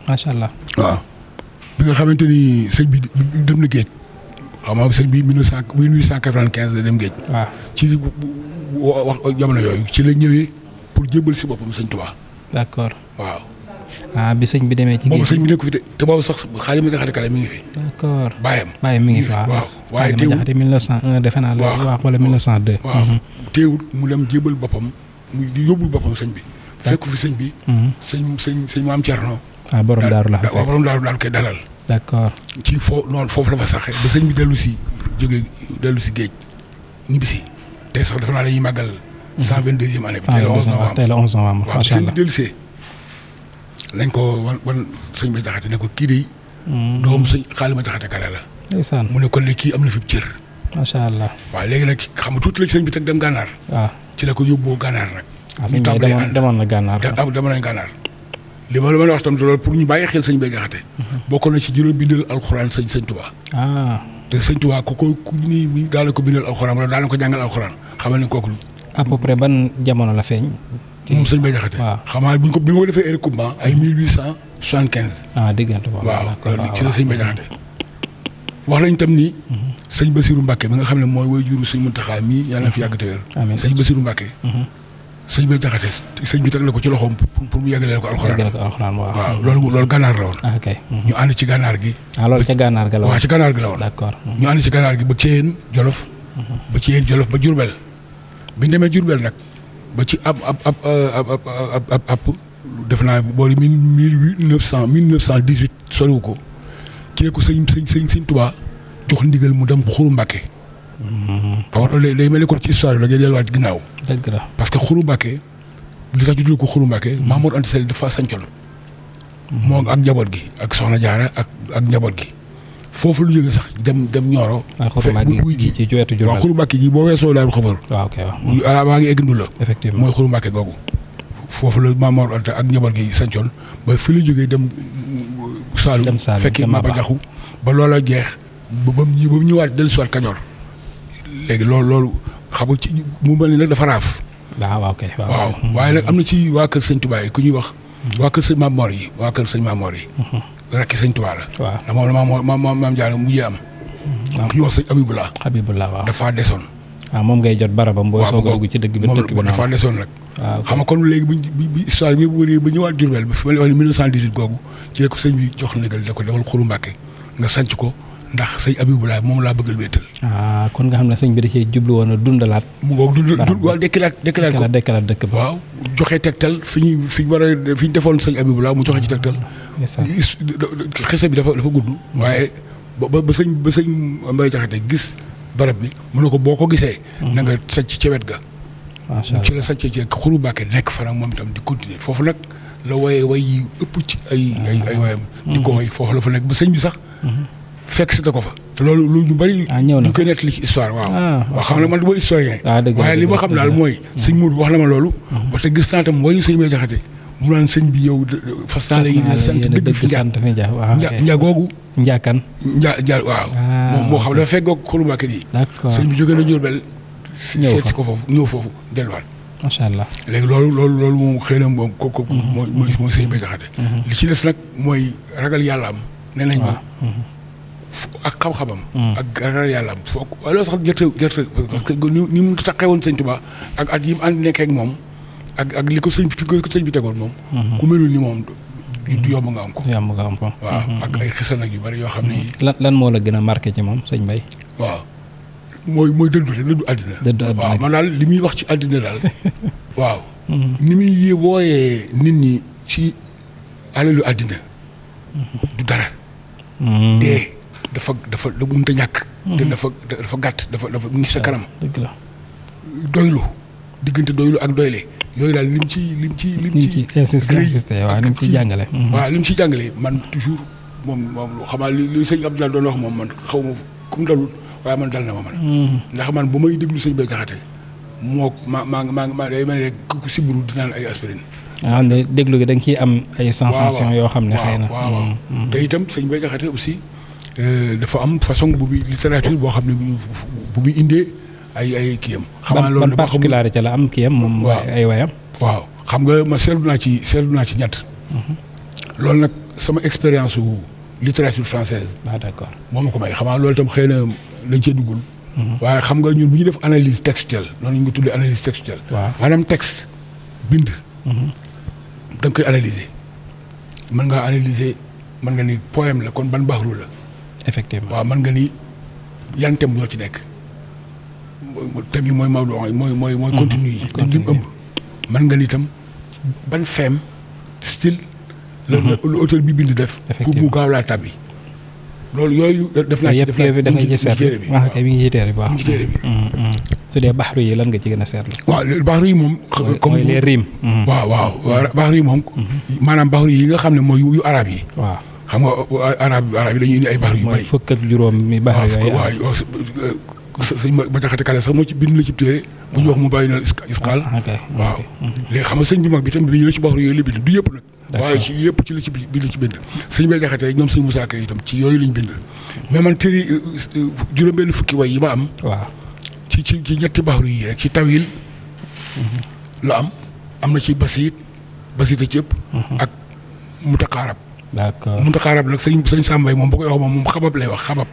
macha allah waaw bi nga xamante ni sëñ bi dem na géej xam nga sëñ bi 1895 la dem géej waaw ci wax jamono yooyu ci la ñëwee pour jébbal si boppam sëñ Tuubaa. d'accord waaw. bi sëñ bi demee ci géej boobu sëñ bi nekku fi te boobu sax Xaalima Jaxate Kale mi ngi fi. d'accord baayam mi ngi fi waaw. waaye teewul Jaxate 1901 defe naa la wax wala 1902. waaw teewul mu dem jébbal boppam mu di yóbbul boppam sëñ bi. fekku fi sëñ bi. sëñ maam Thierno. borom daaru la waaw borom daaru daal koy dalal. d'accord ci foofu la fa saxee ba sëñ bi dellu si géej ñibbisi tey sax dafa naa la ñuy màggal 122e année bi tey la 11 novembre waaw sëñ bi dellu see lañ ko wan sëñ Bay Jaxate ne ko kii de doom sëñ Xaalima Jaxate Kale la ndeysaan mu ne kon de kii am na fi cër macha allah waaw léegi nag xam nga tuuti la sëñ bi teg dem gànnaar waaw ci la ko yóbboo gànnaar nag ñu tàmbalee ànd demoon na gànnaar demoon nañ gànnaar li ma la wax tam loolu pour ñu bàyyi xel sëñ Bay Jaxate bokkoon na ci juróom bindal alxuraan sëñ Tuubaa te sëñ Tuubaa ku nii daana ko bindal alxuraan wala daana ko jàngal alxuraan xamal ne kooku à peu près ban jamono la feeñ moom sëñ Bay Jaxate. waaw xam naa bi nga ko defee recoupement ay 1875. diggante boobu. waaw ci la sëñ Bay Jaxate. wax nañ tam ni. sëñ Bassirou Mbacke bi nga xam ne mooy waajuru sëñ Muntaxa mii yàlla na fi yàgg te wér. amiin sëñ Bassirou Mbacke. sëñ Bay Jaxate sëñ bi teg la ko ci loxoom pour mu yàggaleel ko alxuraan. waaw loolu gànnaar la woon. ñu ànd ci gànnaar gi. loolu ca gànnaar ga la woon. waaw ci gànnaar gi la woon. d'accord ñu ànd ci gànnaar gi ba Thièyeen Jolof. ba Thièyeen Jolof ba Diourbel. bi ñu demee Diourbel nag ba ci ab def naa boori 1918 soriwu ko ci ko sëñ Tuubaa jox ndigal mu dem Xuru Mbàkke. waaw day mel ni kon ci histoire bi la ngay delluwaat ginnaaw. dëgg la parce que Xuru Mbàkke li tax ñu tudd ko Xuru Mbàkke Mamour Anta Sall dafa sancoon. moo ak njaboot gi ak Soxna Jaara ak njaboot gi. foofu lu jógee sax dem Nioro. Xuru Mbàkke gi ci wetu Diourbel. waaw Xuru Mbàkke gi boo weesoo Daaru Xabar. waaw ok waaw. ala baa ngi egg Ndula. effectivement mooy Xuru Mbàkke googu. foofu la Mamour Anta ak njaboot gi sancoon ba fi la jógee dem Saalum fekki Maba Jaxu ba loola jeex ba mu ñëwaat dellusiwaat Kajoor. léegi loolu xam nga ci mu mel ni nag dafa raaf. waaw ok waaw waaye nag am na ci waa kër sëñ Tuubaa yi ku ñuy wax. waa kër sëñ Maam Mor yi. rakki sëñ Tuubaa la. waaw da moom maam Jaara mujjee am. ku ñuy wax sëñ Habibullah waaw dafaa desoon. waaw moom ngay jot barabam boo soog a dugg ci dëkk bi moom dafaa desoon nag. waaw xam nga kon léegi bi histoire bi wëree ba ñëwaat Diourbel ba fi ma wax ni 1918 googu ci ko sëñ bi jox ndigal da ko defal Xuru Mbàkke nga sanc ko ndax sëñ Habibullah moom laa bëggal wéetal. kon nga xam ne sëñ bi da cee jublu woon a dundalaat. mu ngoog waaw dekkalaat ko dekkalaat dëkk ba. waaw joxe tegtal fi ñu war a fi ñu defoon sëñ Habibullah mu joxe ci tegtal. xese bi dafa gudd. waaye ba sëñ Mbay Jaxate gis barab bi mu ne ko boo ko gisee. na nga sàcc ca wet ga. macha allah ci la sàccee ci Xuru Mbàkke nekk fa nag moom itam di continuer foofu nag la way yi ëpp ci ay wayam. di ko way foofu la fa nekk ba sëñ bi sax. fekk si da ko fa te loolu lu ñu bëri. ñu koy nettali ci histoire waaw. waaw xam na man du ma historien. waaye li ma xam daal mooy. sëñ Mourou wax na ma loolu. ba te gis naa tam wayu sëñ Bay Jaxate mu naan sëñ bi yow fas naa la yéene sant dëgg fi nja googu. njaakan. waaw. moom moo xam dafa fekkoog Xuru Mbàkke yi. d'accord sëñ bi jógee na Diourbel. seet si ko foofu ñëw foofu delluwaat. macha allah léegi loolu moom xëy na moom kooku. mooy sëñ Bay Jaxate. li ci des nag mooy ragal yàlla am. nee nañ ma ak xam-xamam. ak ragal yàlla am foog loolu sax gerte parce que ni mu taxee woon sëñ Tuubaa ak at yi mu ànd nekkee ak moom ak li ko sëñ bi tegoon moom. ku melul ni moom du yomb nga am ko. waaw ak ay xisal nag yu bari yoo xam ne. lan moo la gën a marqué ci moom sëñ Bay. waaw mooy dëddu àddina. waaw man daal li muy wax ci àddina daal. waaw. ni muy wooyee nit ñi ci alalu àddina. du dara. dee dafa mënut a ñàkk. te dafa gàtt dafa mu ngi sa kanam. dëgg la doylu diggante doylu ak doyle yooyu daal lim ci insisté waaw lim ci jàngale. waaw lim ci jàngale man toujours moom xamaa li sëñ Abdoulaye doon wax moom man xaw ma ku mu dalul waaye man dal na ma man. ndax man bu may déglu sëñ Bay Jaxate moo maa day mel ne rek ku sibbiru di naan ay aspirine. xam ne déglu gi da nga ciy am ay sensation yoo xam ne xëy na. waaw te itam sëñ Bay Jaxate aussi dafa am façon bu muy littérature boo xam ne bu muy indee ay kiyam. xam naa loolu ban particularité la am kiyam moom. ay wayam. waaw xam nga ma seetlu naa ci ñett. loolu nag sama expérience su littérature française. d'accord moom ma ko may xam naa loolu itam xëy na dañ cee duggul. waaye xam nga ñun bu ñu def analyse textuelle noonu ñu ko tuddee analyse textuelle. waaw maanaam texte bind. da nga koy analyser mën ngaa analyser mën nga ni poème la kon ban baxru la. effectivement waaw mën nga ni yan thème ñoo ci nekk. thème yi mooy Maodo mooy continue yi. li mu ëmb. mën nga ni itam ban feem style. la auteur bi bind def. pour mu gaaw laa tàbbi. loolu yooyu def naa ci da nga ci seetlu waaw kay mi ngi ci téere bi waaw. ci téere bi. su dee baxru yi lan nga ci gën a seetlu. waaw baxru yi moom. comme mooy les rimes. waaw baxru yi moom. maanaam baxru yi nga xam ne mooy yu arab yi. waaw xam nga arab yi dañuy indi ay baxru yu bari. mooy fukk ak juróom mi baxru yooyu. waaw sëñ Ba Jaxate Kala sax moo ci bind la ci téere bu ñu wax mu bàyyi na isqaal. waaw léegi xam nga sëñ bi mag bi tam bi ñu ci baxru yooyu la bind du yëpp nag. waaye ci yëpp ci la ci bind sëñ Bay Jaxate ñoom sëñ Musaa Ka itam ci yooyu lañ bind mais man téere juróom-benn fukki way yi ma am. waaw ci ñetti baxru yi rek ci tawil la am am na ci basiit a cëpp ak mutaqaarab. d'accord mutaqaarab nag sëñ Sambay moom bu koy wax moom xabab lay wax xabab.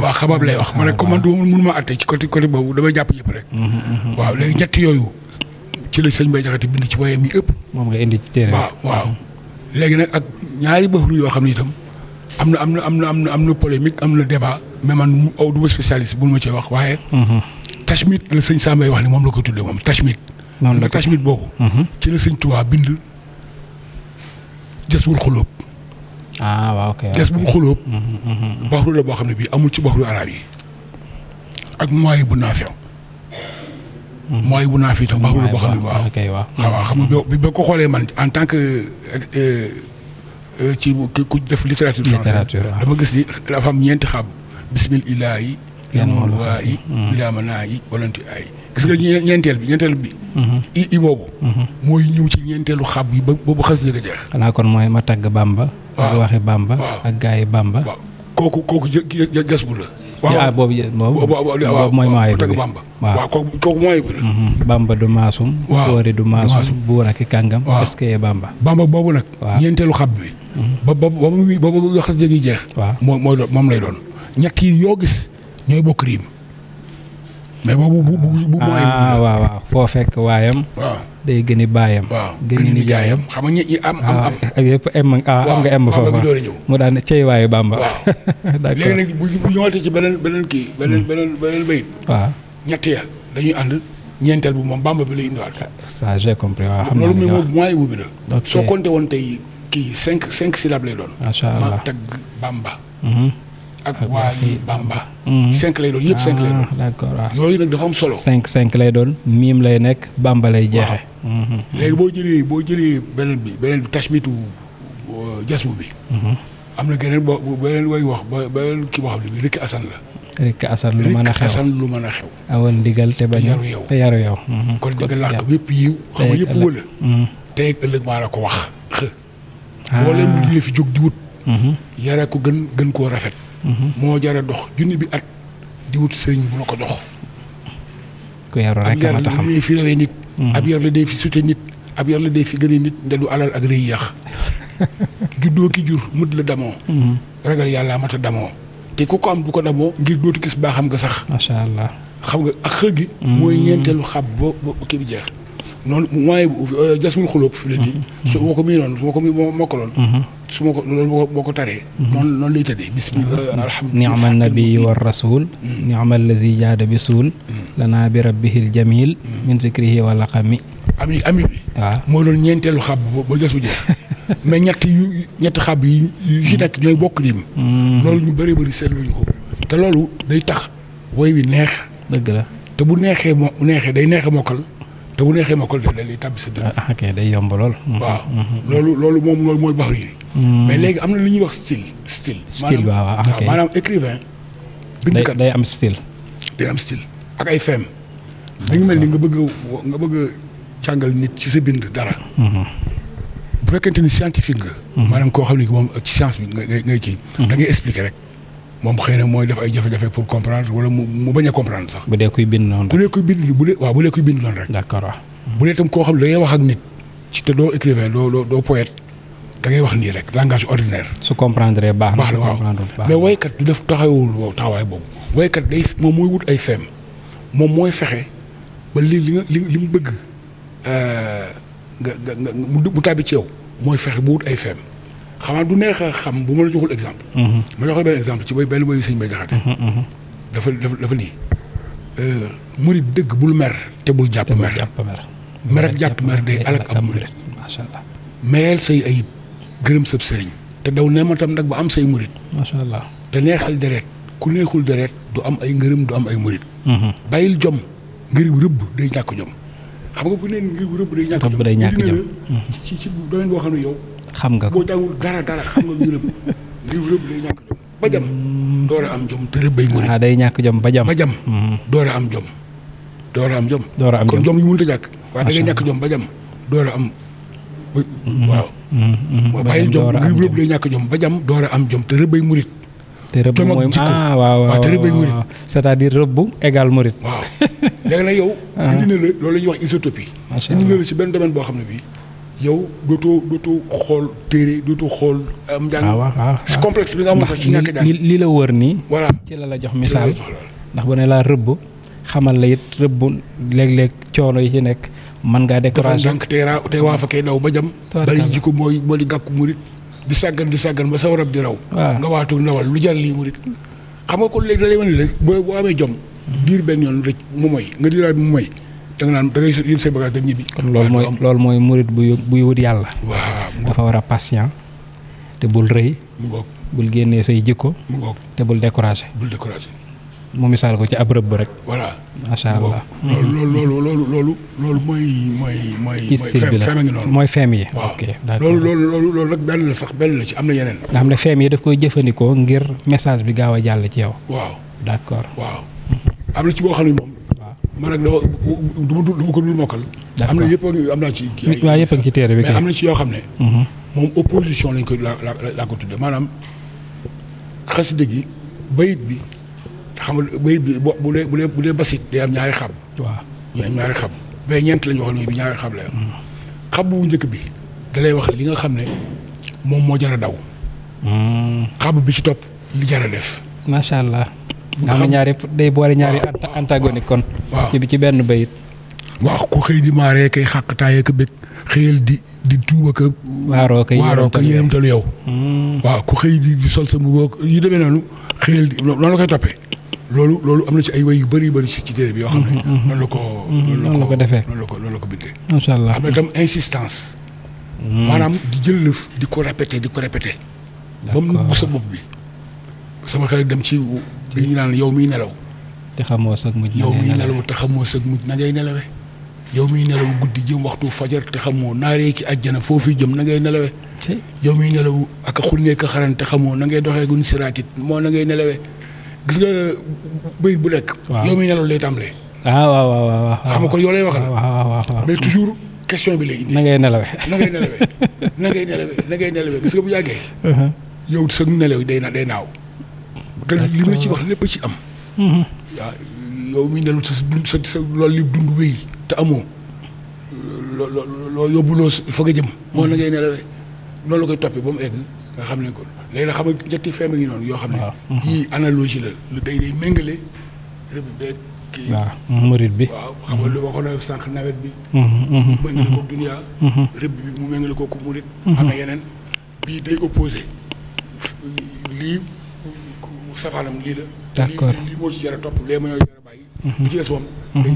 waaw xabab lay wax. ma ne comme man mënu ma àtte ci côté boobu damay jàpp yëpp rek. waaw léegi ñett yooyu ci la sëñ Bay Jaxate bind ci wayam yi ëpp. moom nga indi ci téere. waaw léegi nag ak ñaari bëxru yoo xam ne itam am na polémique am na débat mais man du ma spécialiste bu ma cee wax waaye. tashmit la sëñ Sambay wax ni moom la ko tuddee moom tashmit. noonu la tashmit boobu. ci la sëñ Tuubaa bind Jasbul Xulóob. waaw ok Jasbul Xulóob. baxru la boo xam ne bii amul ci baxru arab yi ak mooy bu naafi. mooy bu naafi itam baxru la boo xam ne waaw xam nga bi ba ko xoolee man en tant que ci ku def littérature française dama gis ni dafa am ñeenti xaab bismil ilaahi yanmool waayi bilaa ma naa yi walanti ay gis nga ñeenteel bi i boobu mooy ñëw ci ñeenteelu xaab yi ba bu xas jëg a jeex xanaa kon mooy ma tagg Bamba ak waxi Bamba ak gaayi Bamba kooku jas bu la boobu mooy maayi tagg Bamba waaw kooku mooy bi la Bamba du maasum boori du maasum buur ak kàngam est-ce que Bamba boobu nag ñeenteelu xaab bi ba bu xas jëg yi jeex moom lay doon ñett yi yoo gis ñooy bokk riim mais boobu bu mooy. waaw foo fekk waayam. waaw day gëni baayam. waaw gëni nijaayam. xam nga ñi am. ak yëpp am nga em foofa mu daan cey waayu Bamba. d'accord léegi nag bu ñëwaatee ci beneen kii. beneen bayit. waaw ñett ya dañuy ànd ñeenteel bu moom Bamba bi lay indiwaat. ça j'ai compris waaw xam naa loolu moom mooy bu bi la. ok soo compté woon tey kii cinq syllabes lay doon. macha allah ma tagg Bamba. ak waayi Bamba. 5 lay doon yëpp 5 lay doon. d'accord waaw yooyu nag dafa am solo. 5 lay doon miim lay nekk Bamba lay jeexe. léegi boo jëlee beneen bi tashbitu jasbu bi. am na geneen beneen way wax beneen kii boo xam ne bii rëkk asan la. rëkk asan lu mën a xew lu mën a xew. awal ndigal te bañ te yaru yow. kon di nga làkk yëpp yiw xam nga yëpp wëla. tey ak ëllëg maa la ko wax. boo leen liggéey fi jóg di wut. yara ko gën koo rafet. moo jara dox junni bi at di wut sëriñ bu la ko jox. ku yaru rek ma taxam ab yar la fi rawee nit. ab yar la day fi sute nit. ab yar la day fi gën a nit nde du alal ak rëy yax juddoo ki jur mët la damoo. ragal yàlla mata damoo. te ku ko am du ko damoo ngir dootu gis baaxam nga sax. macha allah xam nga ak xëg gi. mooy ñeenteelu xab ba kii bi jeex. noonu mooy Jasbul Xulóob fi la di su ma ko miinoon su ma ko mokkaloon su ma ko loolu boo ko taree noonu lay tëddee bismillah alhamdulillah ni'ma nabi wa rasul ni'ma allazi jaada bi suul lanaa bi rabbihil jamil min zikrihi wa laqami ami bi waaw moo doon ñeenteelu xab ba jas bu jeex mais ñetti xab yi ci nekk ñooy bokk lim loolu ñu bëri seetluñu ko te loolu day tax woy wi neex dëgg la te bu neexee day neex a mokkal te bu neexee mokkal da lay tàbbi sa dënn. ok day yomb lool. waaw loolu moom mooy baxru yi. mais léegi am na lu ñuy wax style. waaw ok maanaam écrivain. bindkat day am style. day am style ak ay feem. li nga mel ni nga bëgg a jàngal nit ci sa bind dara. bu fekkente ni scientifique nga. maanaam koo xam ne moom ci science bi ngay kii. da ngay expliquer rek. moom xëy na mooy def ay jafe-jafe pour comprendre wala mu bañ a comprendre sax. bu dee kuy bind noonu rek bu dee kuy bind noonu rek. d'accord waaw. bu dee itam koo xam ne da ngay wax ak nit. ci te doo écrivain doo poète da ngay wax nii rek langage ordinaire. su comprendre baax na waaw mais woykat du def taxawaay boobu. woykat day moom mooy wut ay feem moom mooy fexe ba li mu bëgg mu tàbbi ci yow mooy fexe ba wut ay feem. xamaa du neex a xam bu ma la joxul exemple. ma jox la benn exemple ci benn boy sëñ Bay Jaxate. dafa nii. murit dëgg bul mer te bul jàpp mer. mer ak jàpp mer day alak ab murit. macha allah mereel say ayib gërëm sab sëriñ. te daw ne ma tam nag ba am say murit. macha allah te neexal deret ku neexul deret du am ay ngërëm du am ay murit. bàyyil jom ngir rëbb day ñàkk jom. xam nga bu ne ngir rëbb day ñàkk jom. ci domaine boo xam ne yow. xam nga ko boo jàngul dara xam nga lu rëbb ngir rëbb day ñàkk jom ba jam door a am jom te rëbbay murit day ñàkk jom ba jam door a am jom kon jom yi mënut a ñàkk waaye da ngay ñàkk jom ba jam door a am waaw bàyyil jom ngir rëbb day ñàkk jom ba jam door a am jom te rëbbay murit te rëbb mooy waaw te rëbbay murit c'est-à-dire rëbb égal murit waaw léegi nag yow. indi na la loolu la ñuy wax isotopie. macha allah indi na la si benn domaine boo xam ne bii yow dootoo xool téere dootoo xool. am njàng si complexe bi nga amoon sax ci ñàkk a jàng. li la wër nii. voilà ci la jox misaal. ndax bu ne laa rëbb xamal la it rëbb léeg-léeg coono yi ci nekk mën ngaa découragé. dafa ndànk tey waa fa kay daw ba jam. bari jikko moo di gàkku murit di sàggan ba sa warab di raw. nga waatu ndawal lu jar lii murit xam nga kon léegi da lay wane ne boo amee jom. diir benn yoon rek mu moy nga diiraat mu moy da nga naan da ngay yéen say bagage dem ñibbi. kon loolu mooy murit buy wut yàlla. waaw dafa war a patient te bul rëy. mu ngoog bul génnee say jikko. mu ngoog te bul découragé. mu misaal ko ci ab rëbb rek. voilà macha allah. loolu mooy. ci style bi la mooy feem yi. waaw ok d'accord loolu rek benn la sax benn la ci am na yeneen. nga xam ne feem yi daf koy jëfandikoo ngir message bi gaaw a jàll ci yow. waaw d'accord. waaw am na ci boo xam ne moom. waaw man nag dama ko dul mokkal. d'accord am na yëpp am naa ci. waaw yëpp a ngi ci téere bi mais am na ci yoo xam ne. moom opposition lañ ko laa ko tudde maanaam xasida gi bayit bi. xam nga bayit bi bu dee basit day am ñaari xab. waaw ñu am ñaari xab mais ñeent lañu waxoon bi ñaari xab la am. xab bu njëkk bi da lay wax li nga xam ne moom moo jar a daw. xab bi ci topp li jar a def. macha allah. nga xam ne ñaari day boole ñaari antagonique kon. waaw ci benn bayit. waaw ku xëy di maaree kay xàq taayee ka bëgg xëyal di tuuba ka. waaroo ka yéemtalu yow. waaw ku xëy di sol sa mbubboo yu demee noonu xëyal di noonu la koy toppee. loolu am na ci ay way yu bëri ci téere bi yoo xam ne. noonu la ko defee noonu la ko bindee. macha allah am na itam insistance. maanaam di jël lëf di ko répété. ba mu nugg sa bopp bi. sama xel dem ci dañuy naan yow miy nelaw. te xamoo sag mujj yow miy nelaw te xamoo sag mujj na ngay nelawee. yow miy nelaw guddi jëm waxtu fajar te xamoo naaree ki àjjana foofu jëm na ngay nelawee. yow miy nelaw ak a xullee ka xaran te xamoo na ngay doxee gun siraatit moo na ngay nelawee. gis nga bëy bu nekk. waaw yow miy nelaw lay tàmbalee. waaw. xam nga kon yow lay waxal. waaw mais toujours question bi lay indi. na ngay nelawee. na ngay nelawee gis nga bu yàggee. yow sa nelaw day naaw. te li ma ci wax lépp ci am. waaw yow miy nelaw sa loolu li dund wéy te amoo loo yóbbuloo fa nga jëm. moo na ngay nelawee noonu la koy toppee ba mu egg. nga xam ne ko léegi nag xam nga ñetti feem yi noonu yoo xam ne. yii analogie la lu day méngale rëbb beeg kii. waaw murit bi. waaw xam nga lu waxoon na sànq nawet bi. méngale ko dunya. rëbb bi mu méngale ko murit. am na yeneen bii day opposé lii safaanam lii la. d'accord lii moo ci jar a topp lee ma ñoo jar a bàyyi. bu ci des moom.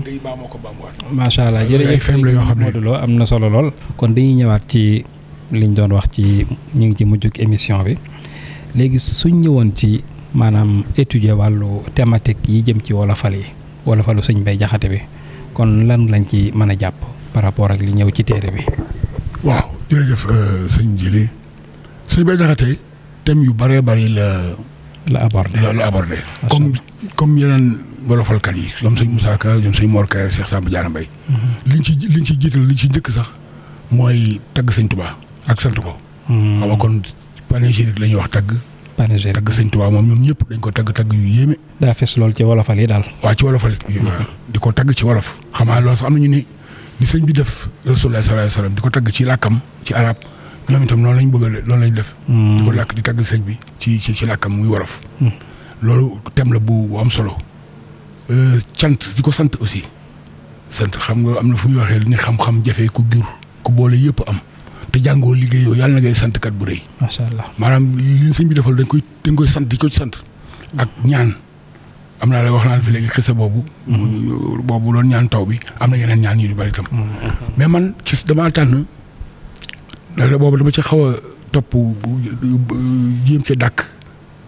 day baamoo ko baamuwaat. macha allah jërëjëf feem la yoo xam ne Modou Lo am na solo lool. kon dañuy ñëwaat ci. liñ doon wax ci ñu ngi ci mujjug émission bi léegi suñ ñëwoon ci maanaam étudier wàllu thématique yi jëm ci wolofalu sëñ Bay Jaxate bi kon lan lañ ci mën a jàpp par rapport ak li ñëw ci téere bi. waaw jërëjëf sëñ Jili sëñ Bay Jaxate thème yu bëree bëri la abordé comme yeneen wolofalkat yi ñoom sëñ Moussa Ka ñoom sëñ Mor Kayre Cheikh Samba Diarra Mbaye liñ ci jiital liñ ci njëkk sax mooy tagg sëñ Touba ak sant ko. xam nga kon panégyrique la ñuy wax tagg. panégyrique tagg sëñ Touba moom ñoom ñëpp dañ ko tagg yu yéeme. daa fes lool ci wolofal yi daal. waaw ci wolofal yi. di ko tagg ci wolof. xam nga loolu sax am na ñu ni sëñ bi def Rasulullah sallallahu alayhi wasallam di ko tagg ci làkkam ci arab ñoom itam noonu lañ bëgg loolu lañ def. di ko làkk di tagg sëñ bi ci làkkam muy wolof. loolu thème la bu am solo. cant di ko sant aussi. sant xam nga am na fu muy waxee li ni xam-xam jafe ku jur ku boole yëpp am. te jàngoo liggéeyoo yàlla na ngay sant kat bu rëy. macha allah maanaam li sëñ bi defal dañ koy sant di ko ci sant. ak ñaan am naa la wax naan fi léegi xisa boobu. boobu doon ñaan taw bi am na yeneen ñaan yu bari itam. mais man ci damaa tànn boobu dama ci xaw a topp jéem ci dàkk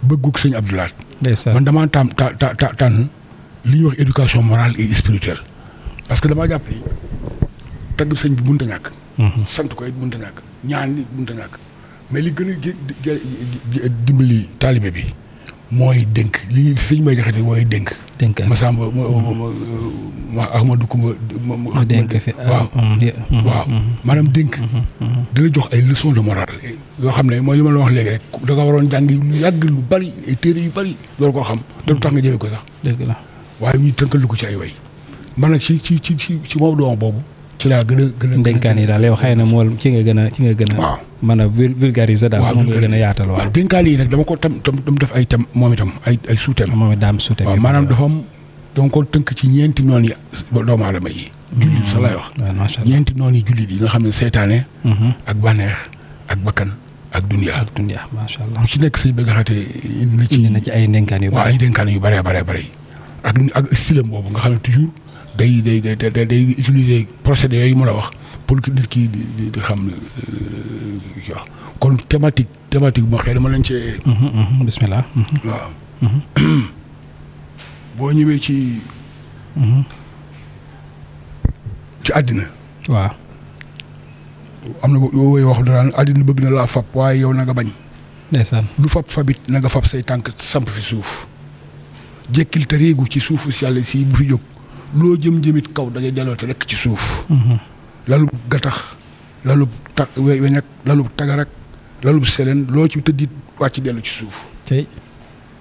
bëggug sëñ Abdou Lahad. man damaa tànn li ñuy wax éducation morale et spirituelle parce que damaa jàpp ni tagg sëñ bi mënut a ñàkk. sant ko it mënut a ñàkk ñaan nit mënut a ñàkk mais li gën a dimbali taalibe bi mooy dénk li sëñ Bay Jaxate mooy dénk. dénk Masamba Ahmadou Koumba. ma dénk fi waaw maanaam dénk. di la jox ay leçons de morale yoo xam ne mooy li ma la wax léegi rek da nga waroon jàngi lu yàgg lu bari ay téere yu bari loolu koo xam. da du tax nga jëfe ko sax. dëgg la waaye ñu tënkal ko ci ay way man nag ci Maodo boobu ci laa gën a dénkaan yi daal yow xëy na mool ci nga gën a waaw mën a vulgariser daal moom nga gën a yaatal waaw dénkaan yi nag dama ko tam def ay thème moom itam ay sous-thème moom it daam sous-thème waaw maanaam dafa am dama ko tënk ci ñeenti noon yi doomu aadama yi jullit sa lay wax ñeenti noon yi jullit yi nga xam ne seytaane ak bànneex ak bakkan ak dunya macha allah bu ci nekk sëñ bi Jaxate indi na ci ay dénkaan yu waaw ay dénkaan yu bare ak style boobu nga xam ne toujours day utiliser procédé yooyu mën a wax pour que nit ki di xam kon thématique bu ma xëy dama leen cee bismillah waaw boo ñëwee ci àddina waaw am na yooyu wax daan àddina bëgg na laa fab waaye yow na nga bañ ndeysaan lu fabit na nga fab say tànk samp fi suuf jékkil te réegu ci suufu si yàlla si bu fi jóg loo jëm-jëmit kaw da ngay delloo te rekk ci suuf lalub gattax lalub weñak lalub tagarak lalub seleen loo ci tëddit wàcc dellu ci suuf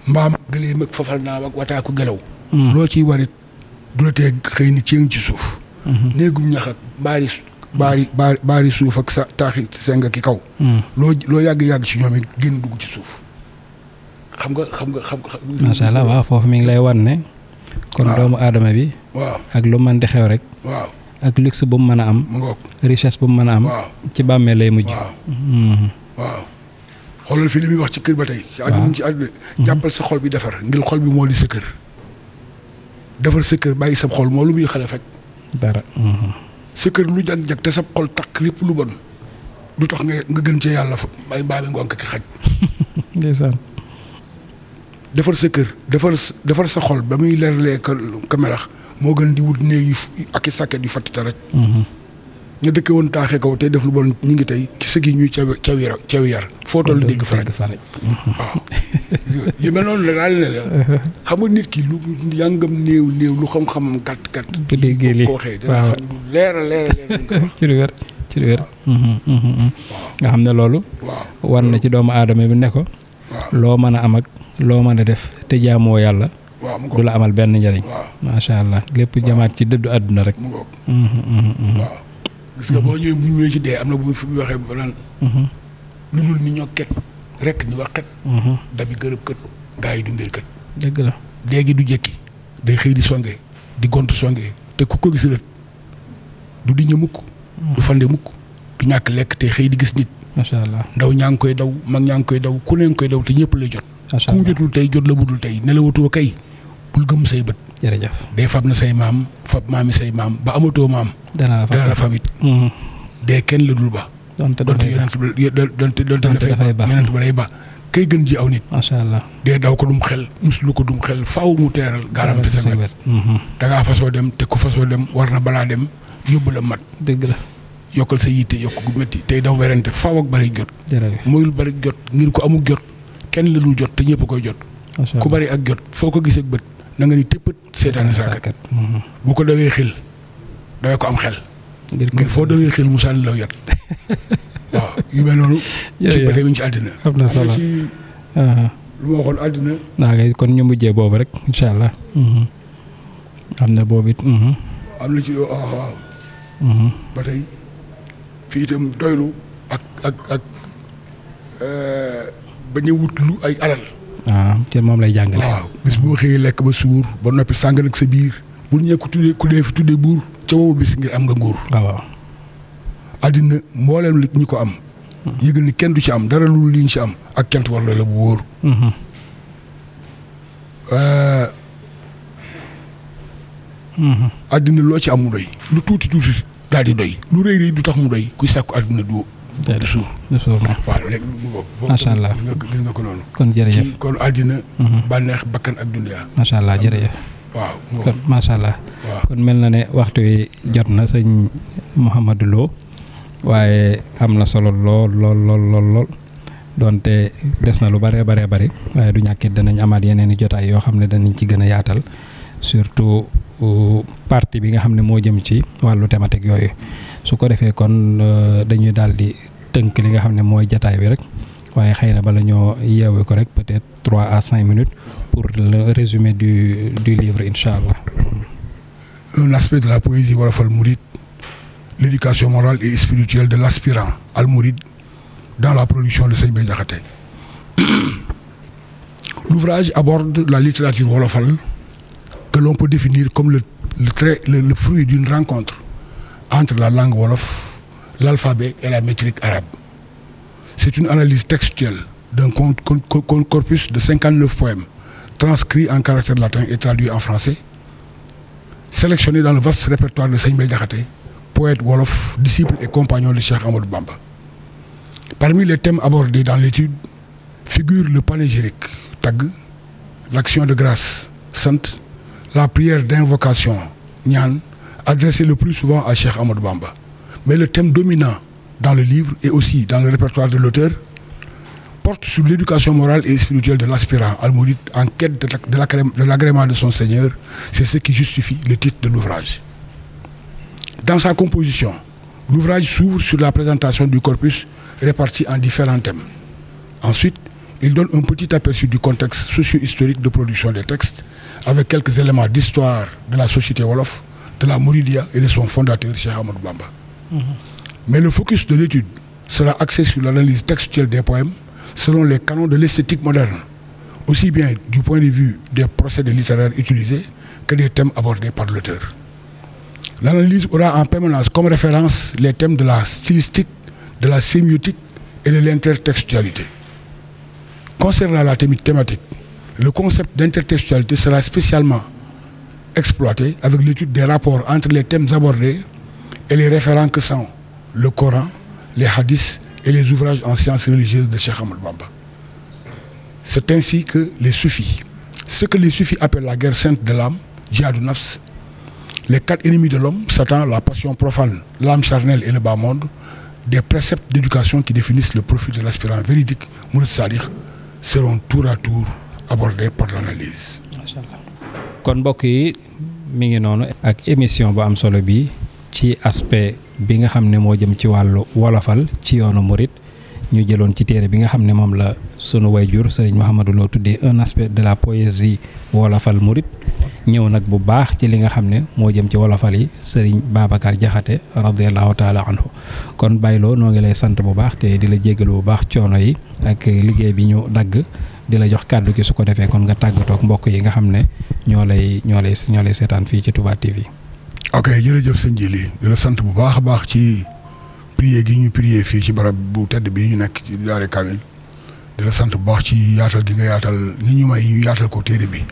mbaam gëlee mag fafal naa ak wataaku gelaw loo ciy warit du la tee xëy ni ci ci suuf néegum ñax ak baari suuf ak sa taaxi senga ki kaw loo yàgg-yàgg ci ñoom it génn dugg ci suuf xam nga macha allah waaw foofu mi ngi lay wan ne kon doomu aadama bi waaw ak lu mën di xew rek waaw ak luxe bu mu mën a am richesse bu mu mën a am ci bàmmeel lay mujj waaw xoolal fii li muy wax ci kër ba tey ci àdduna jàppal sa xol bi defar ngir xol bi moo di sa kër defar sa kër bàyyi sa xol moo lu muy xale faj dara sa kër lu jag-jag te sa xol takk lépp lu bon du tax nga gën cee yàlla fa ay mbaabi ngonk ki xaj ndeysaan defar sa kër defar sa xol ba muy leerlee kamerax moo gën di wut néeg yu ak i sàkket yu fattita rek ñu dëkke woon taaxee kaw tey def lu bon ñu ngi tey ki sëg yi ñuy caw yar foo toll dégg faraj waaw yu mel noonu la daal ne la xam nga nit ki lu yàngam néew lu xam-xamam gàtt bu déggee lii ko waxee dana xam lu leer ci lu wér nga xam ne loolu war na ci doomu aadama bi ne ko loo mën a am ak loo mën a def te jaamoo yàlla du la amal benn njëriñ macha allah lépp jamaat ci dëddu àdduna rek waaw gis nga boo ñëwee bu ñëwee ci dee am na bu fi waxee ba naan lu dul ni ñokket rek ni waxet dabi gërëb kët gaa yi du mbir kët dëgg la dee gi du jekki day xëy di songe di gont songe te ku ko gis rët du di ñë mukk du fande mukk du ñàkk lekk te xëy di gis nit macha allah ndaw ñaa ngi koy daw mag ñaa ngi koy daw ku ne ngi koy daw te ñëpp lay jot ku mu jotul tey jot la budul tey nelawatoo kay bul gëm say bët jërëjëf day fab na say maam fab maami say maam ba amatoo maam dana la fabit dee kenn la dul ba donte dafay ba yonent ba lay ba kay gën ji aw nit macha allah dee daw ko dum xel muslu ko dum xel faaw mu teeral gaaram te sa wet dangaa fasoo dem te ku fasoo dem war na balaa dem yóbbu la mat dëgg la yokkal sa yitte yokk gu métti tey daw werante faaw ak bari jot mooy lu bari jot ngir ko amul jot kenn la dul jot te ñëpp koy jot ku bari ak jot foo ko gisee ak bët na nga ni téppët seetaane saakat bu ko dawee xel dawee ko am xel ngir foo dawee xel mu sànni law yat waaw yu mel noonu ci ba tey mi ngi ci àddina am na solo lu ma waxoon àddina kay kon ñu mujjee boobu rek incha allah am na boobu it am na ci waaw ba tey fii itam doylu ak bañ a wut lu ay alal ci moom lay jàngale waaw bis boo xëyee lekk ba suur ba noppi sàngal ak sa biir bul ñee ku dee fi tuddee buur ca woowu bis ngir am nga nguur waaw àddina mbooleem li ñu ko am yëgal ni kenn du ci am dara lu li ñu ci am ak cant war la bu wóor àddina loo ci am mu doy lu tuuti daal di doy lu rëy rëy du tax mu doy kuy sàkku àddina du suur waaw léegi macha allah gis nga ko noonu kon jërëjëf kon àddina bànneex bakkan ak dunyaa macha allah jërëjëf waaw kon macha allah kon mel na ne waxtu wi jot na sëñ Mouhamadou Lo waaye am na solo lool doonte des na lu bëree bari waaye du ñàkkit danañ amaat yeneen i jotaay yoo xam ne danañ ci gën a yaatal surtout partie bi nga xam ne moo jëm ci wàllu thématique yooyu su ko defee kon dañuy daal di tënk li nga xam ne mooy jataay bi rek waaye xëy na bala ñoo yeewu ko rek peut-être 3 à 5 minutes pour le résumé du livre incha allah. un aspect de la poésie wolofal mouride, l'éducation morale et spirituelle de l'aspirant al-mouride dans la production de Sëñ Bay Jaxate. L'ouvrage aborde la littérature wolofal que l'on peut définir comme le fruit d'une rencontre entre la langue wolof, l'alphabet et la métrique arabe. C'est une analyse textuelle d'un corpus de 59 poèmes transcrits en caractère latin et traduits en français, sélectionnés dans le vaste répertoire de Sëñ Bay Jaxate, poète wolof, disciple et compagnon de Cheikh Ahmadou Bamba. Parmi les thèmes abordés dans l'étude figure le panégyrique, tagg, l'action de grâce, sant, la prière d'invocation, ñaan, adressée le plus souvent à Cheikh Ahmadou Bamba. Mais le thème dominant dans le livre et aussi dans le répertoire de l'auteur porte sur l'éducation morale et spirituelle de l'aspirant al-mouride en quête de l'agrément de son Seigneur. C'est ce qui justifie le titre de l'ouvrage. Dans sa composition, l'ouvrage s'ouvre sur la présentation du corpus réparti en différents thèmes. Ensuite, il donne un petit aperçu du contexte socio-historique de production des textes avec quelques éléments d'histoire de la société wolof, de la Mouridia et de son fondateur, Cheikh Ahmadou Bamba. Mais le focus de l'étude sera axé sur l'analyse textuelle des poèmes selon les canons de l'esthétique moderne, aussi bien du point de vue des procédés littéraires utilisés que des thèmes abordés par l'auteur. L'analyse aura en permanence comme référence les thèmes de la stylistique, de la sémiotique et de l'intertextualité. Concernant la thématique, le concept d'intertextualité sera spécialement exploité avec l'étude des rapports entre les thèmes abordés et les référents que sont le Coran, les hadiths et les ouvrages en sciences religieuses de Cheikh Ahmadou Bamba. C'est ainsi que les soufis, ce que les soufis appellent la guerre sainte de l'âme, djihad nafs, les 4 ennemis de l'homme, Satan, la passion profane, l'âme charnelle et le bas monde, des préceptes d'éducation qui définissent le profil de l'aspirant véridique, Mourid Sadiq, seront tour à tour abordés par l'analyse. kon mbokk yi mi ngi noonu ak émission bu am solo bi ci aspect bi nga xam ne moo jëm ci wàllu wolofal ci yoonu murit ñu jëloon ci téere bi nga xam ne moom la sunu wayjur Serigne Mouhamadou Lo tuddee un aspect de la poésie wolofal murit ñëw nag bu baax ci li nga xam ne moo jëm ci wolofal yi Serigne Babacar Jaxate radiyallahu taala anhu kon bayloo noo ngi lay sant bu baax te di la jéggal bu baax coono yi ak liggéey bi ñu dagg di la jox kàddu gi su ko defee kon nga tàggatoog mbokk yi nga xam ne ñoo lay seetaan fii ci Touba TV. ok jërëjëf sëñ Jili di la sant bu baax a baax ci prier gi ñu prier fii ci barab bu tedd bii ñu nekk ci Daare Kamil di la sant bu baax ci yaatal gi nga yaatal ni ñu may ñu yaatal ko téere bi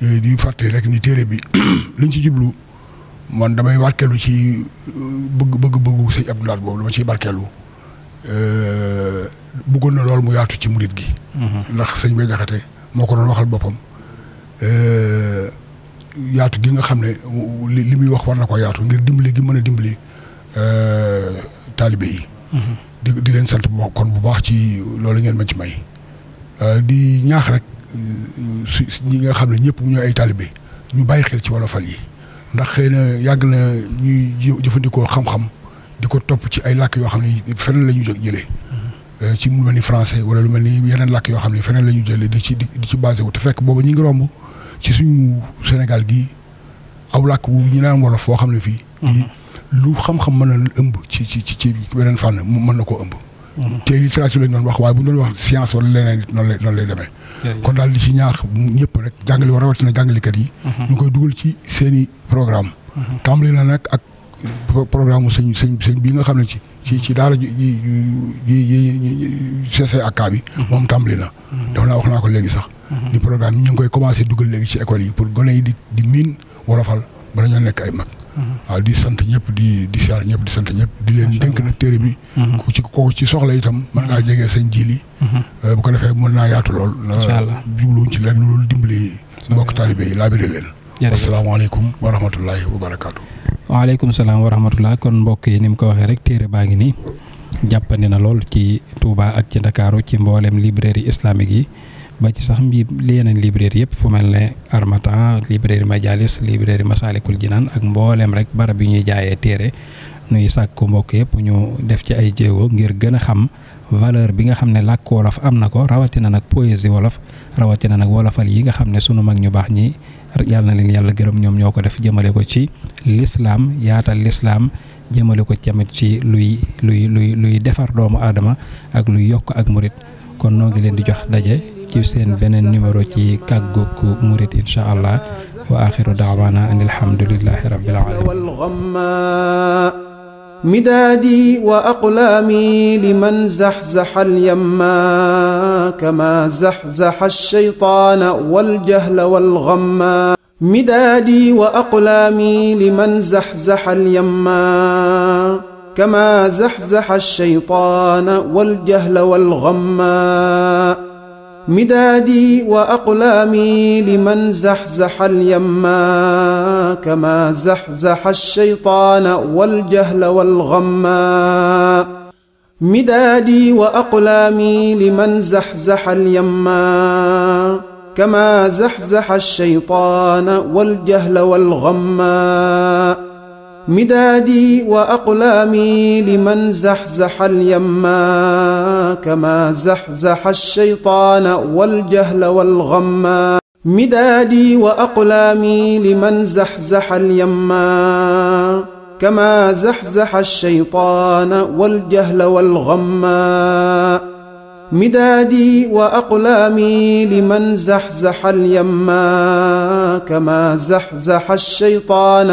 di fàtte rek ni téere bi liñ ci jublu man damay barkeelu ci bëgg-bëggu sëñ Abdoulaye boobu dama ciy barkeelu bëggoon na lool mu yaatu ci murit gi. ndax sëñ Bay Jaxate moo ko doon waxal boppam yaatu gi nga xam ne li muy wax war na ko yaatu ngir dimbali gi mën a dimbali taalibe yi. di leen sant kon bu baax ci loolu ngeen ma ci may. di ñaax rek ñi nga xam ne ñëpp ñooy ay taalibe ñu bàyyi xel ci wolofal yi ndax xëy na yàgg na ñuy jëfandikoo xam-xam di ko topp ci ay làkk yoo xam ne feneen la ñu jëlee. ci mu mel ni français wala lu mel ni yeneen làkk yoo xam ne feneen la ñu jëlee di ci basé wu te fekk boobu ñi ngi romb ci suñu Sénégal gi aw làkk wu ñu naan wolof foo xam ne fii. lu xam-xam mën a ëmb ci beneen fànn mën na koo ëmb. te littérature lañ doon wax waaye bu ñu doon wax science wala leneen it noonu lay demee. kon daal di ci ñaax ñëpp rek jàngale war rawatina jàngalekat yi. ñu koy dugal ci seen i programme tàmbali na nag ak programme sëñ bi nga xam ne ci daara ji CCAK bi. moom tàmbali na. dafa naa wax naa ko léegi sax. ni programme yi ñu ngi koy commencé dugal léegi ci école yi pour gone yi di miin wolofal ba dañoo nekk ay mag. waaw di sant ñëpp di siyaar ñëpp di sant ñëpp di leen dénk nag téere bi. ku ci soxla itam mën ngaa jege sëñ Jili. bu ko defee mën naa yaatu lool. incha allah jubluwuñ ci rek loolu dimbali mbokk taalibe yi laabire leen. jërëjëf asalaamaaleykum wa rahmatullahi wa barakaatu. waaleykum salaam wa rahmatullah kon mbokk yi ni mu ko waxee rek téere baa ngi nii jàppandi na lool ci Touba ak ci Ndakaaru ci mboolem librairie islamique yi ba ci sax yeneen librairie yëpp fu mel ne Harmattan librairie Majalis librairie Masalikul Jinaan ak mboolem rek barab yi ñuy jaayee téere nuy sàkku mbokk yëpp ñu def ci ay jéego ngir gën a xam valeur bi nga xam ne làkk wolof am na ko rawatina nag poésie wolof rawatina nag wolofal yi nga xam ne sunu mag ñu baax ñi yàlla na leen yàlla gërëm ñoom ñoo ko def jëmale ko ci lislaam yaatal lislaam jëmale ko tamit ci luy defar doomu aadama ak luy yokk ak murit kon noo ngi leen di jox daje ci seen beneen numéro ci kàggug murit incha allah wa axiru daawaana an alhamdulillahi rabbil alamin مدادي وأقلامي لمن زحزح اليما كما زحزح الشيطان والجهل والغما مدادي وأقلامي لمن زحزح اليما كما زحزح الشيطان والجهل والغما مدادي وأقلامي لمن زحزح اليما كما زحزح الشيطان والجهل والغما مدادي وأقلامي لمن زحزح اليما كما زحزح الشيطان والجهل والغما مدادي وأقلامي لمن زحزح اليما كما زحزح الشيطان والجهل والغما مدادي وأقلامي لمن زحزح اليما كما زحزح الشيطان والجهل والغما مدادي وأقلامي لمن زحزح اليما كما زحزح الشيطان